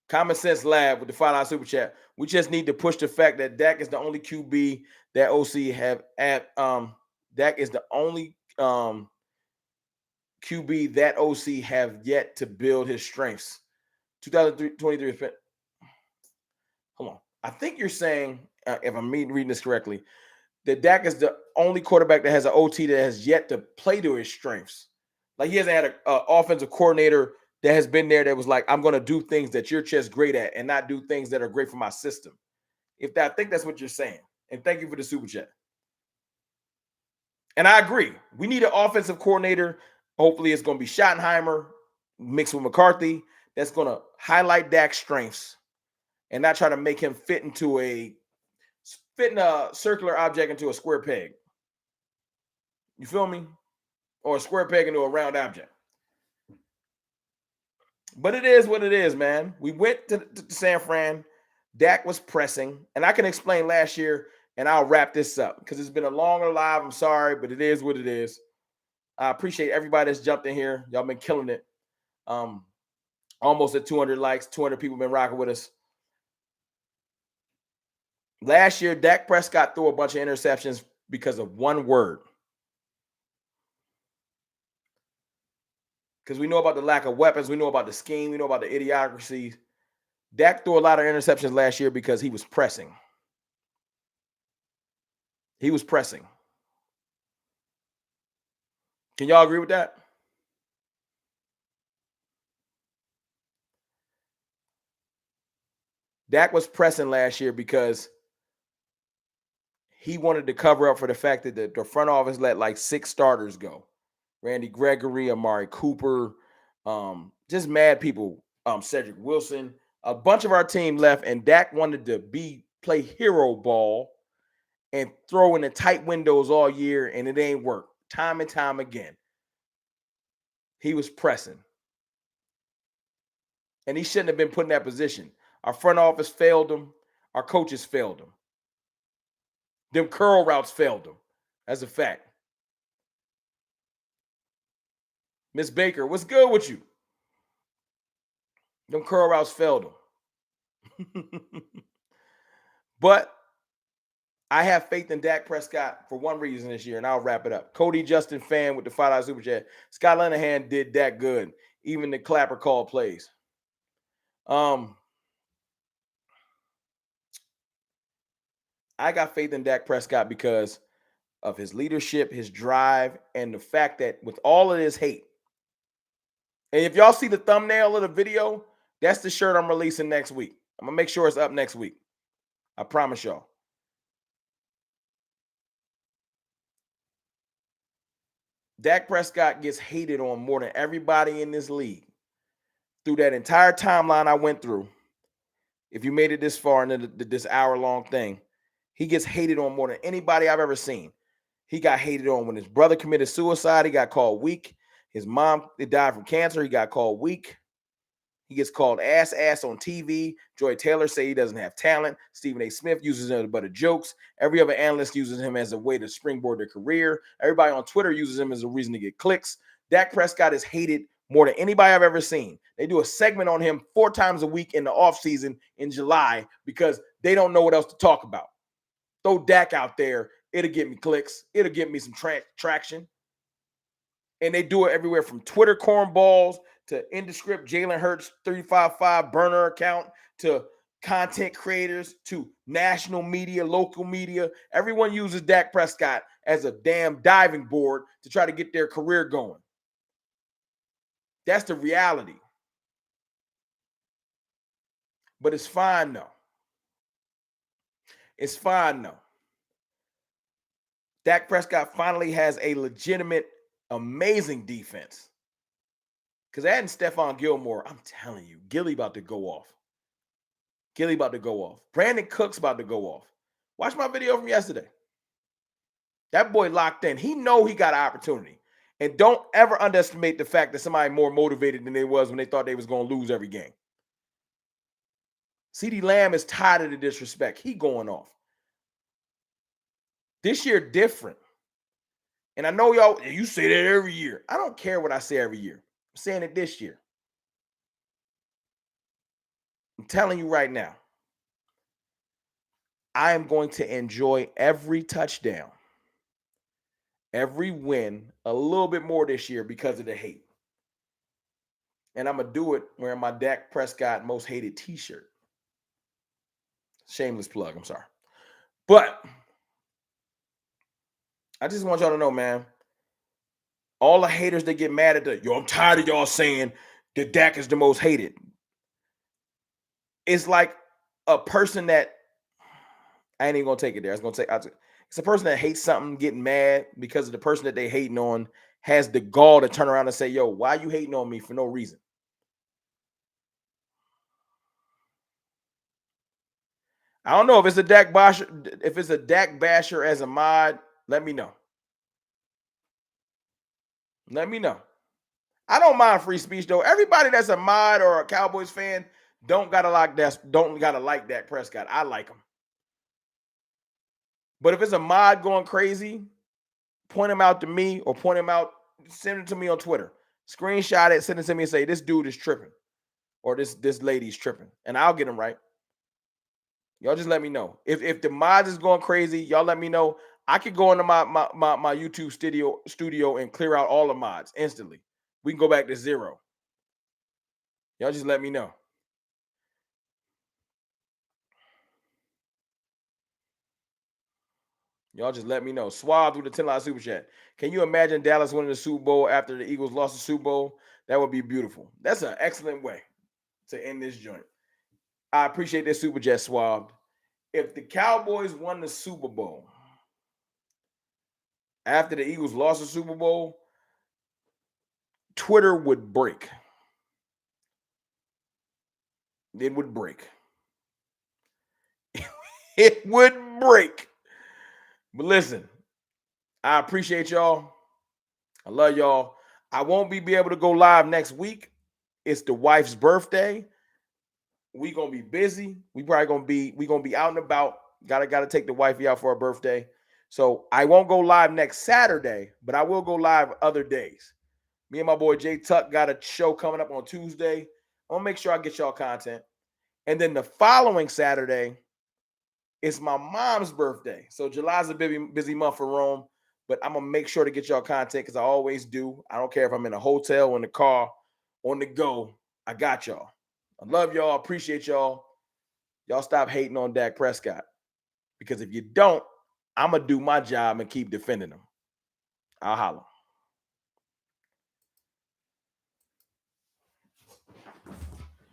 Common Sense Lab with the $5 super chat. We just need to push the fact that Dak is the only QB that OC have at Dak is the only QB that OC have yet to build his strengths. 2023. Hold on. I think you're saying, if I'm reading this correctly, that Dak is the only quarterback that has an OT that has yet to play to his strengths. Like he hasn't had an offensive coordinator that has been there that was like, I'm going to do things that you're just great at and not do things that are great for my system. I think that's what you're saying. And thank you for the super chat. And I agree. We need an offensive coordinator. Hopefully it's going to be Schottenheimer mixed with McCarthy. That's going to highlight Dak's strengths and not try to make him fitting a circular object into a square peg. You feel me? Or a square peg into a round object. But it is what it is, man. We went to San Fran. Dak was pressing. And I can explain last year, and I'll wrap this up because it's been a longer live. I'm sorry, but it is what it is. I appreciate everybody that's jumped in here. Y'all been killing it. Almost at 200 likes. 200 people been rocking with us. Last year, Dak Prescott threw a bunch of interceptions because of one word. Because we know about the lack of weapons. We know about the scheme. We know about the idiocracy. Dak threw a lot of interceptions last year because he was pressing. He was pressing. Can y'all agree with that? Dak was pressing last year because he wanted to cover up for the fact that the front office let like 6 starters go. Randy Gregory, Amari Cooper, just mad people. Cedric Wilson, a bunch of our team left, and Dak wanted to play hero ball and throw in the tight windows all year, and it ain't work. Time and time again. He was pressing. And he shouldn't have been put in that position. Our front office failed him. Our coaches failed him. Them curl routes failed him. That's a fact. Miss Baker, what's good with you? Them curl routes failed him. But I have faith in Dak Prescott for one reason this year, and I'll wrap it up. Cody Justin fan with the $5 super chat. Scott Linehan did that good. Even the clapper call plays. I got faith in Dak Prescott because of his leadership, his drive, and the fact that with all of this hate, and if y'all see the thumbnail of the video, that's the shirt I'm releasing next week. I'm going to make sure it's up next week. I promise y'all. Dak Prescott gets hated on more than everybody in this league. Through that entire timeline I went through, if you made it this far into this hour-long thing, he gets hated on more than anybody I've ever seen. He got hated on when his brother committed suicide. He got called weak. His mom died from cancer. He got called weak. He gets called ass on TV. Joy Taylor say he doesn't have talent. Stephen A. Smith uses him but jokes. Every other analyst uses him as a way to springboard their career. Everybody on Twitter uses him as a reason to get clicks. Dak Prescott is hated more than anybody I've ever seen. They do a segment on him 4 times a week in the offseason in July because they don't know what else to talk about. Throw Dak out there. It'll get me clicks. It'll get me some traction. And they do it everywhere from Twitter cornballs to Indescript, Jalen Hurts 355 burner account to content creators to national media, local media. Everyone uses Dak Prescott as a damn diving board to try to get their career going. That's the reality. But it's fine though. It's fine though. Dak Prescott finally has a legitimate, amazing defense. Because adding Stephon Gilmore, I'm telling you, Gilly about to go off. Gilly about to go off. Brandon Cook's about to go off. Watch my video from yesterday. That boy locked in. He know he got an opportunity. And don't ever underestimate the fact that somebody more motivated than they was when they thought they was going to lose every game. CeeDee Lamb is tired of the disrespect. He going off. This year different. And I know y'all, you say that every year. I don't care what I say every year. I'm saying it this year. I'm telling you right now. I am going to enjoy every touchdown, every win a little bit more this year because of the hate. And I'm going to do it wearing my Dak Prescott most hated t-shirt. Shameless plug, I'm sorry. But I just want y'all to know, man, all the haters that get mad at I'm tired of y'all saying that Dak is the most hated. It's like a person that, I ain't even going to take it there. It's a person that hates something, getting mad because of the person that they hating on has the gall to turn around and say, yo, why you hating on me for no reason? I don't know if it's a Dak basher. If it's a Dak basher as a mod, let me know. Let me know. I don't mind free speech though. Everybody that's a mod or a Cowboys fan don't gotta like Dak Prescott. I like him. But if it's a mod going crazy, point him out to me or send it to me on Twitter. Screenshot it, send it to me and say, this dude is tripping. Or this lady's tripping. And I'll get him right. Y'all just let me know. If the mods is going crazy, y'all let me know. I could go into my YouTube studio and clear out all the mods instantly. We can go back to 0. Y'all just let me know. Y'all just let me know. Swab through the $10 super chat. Can you imagine Dallas winning the Super Bowl after the Eagles lost the Super Bowl? That would be beautiful. That's an excellent way to end this joint. I appreciate that super chat, Swab. If the Cowboys won the Super Bowl after the Eagles lost the Super Bowl, Twitter would break. It would break. It would break. But listen, I appreciate y'all. I love y'all. I won't be able to go live next week. It's the wife's birthday. We gonna be busy. We gonna be out and about. Gotta take the wifey out for her birthday. So I won't go live next Saturday, but I will go live other days. Me and my boy Jay Tuck got a show coming up on Tuesday. I'm gonna make sure I get y'all content. And then the following Saturday, it's my mom's birthday. So July's a busy month for Rome, but I'm gonna make sure to get y'all content because I always do. I don't care if I'm in a hotel, in the car, on the go. I got y'all. I love y'all. Appreciate y'all. Y'all stop hating on Dak Prescott. Because if you don't, I'm gonna do my job and keep defending him. I'll holler.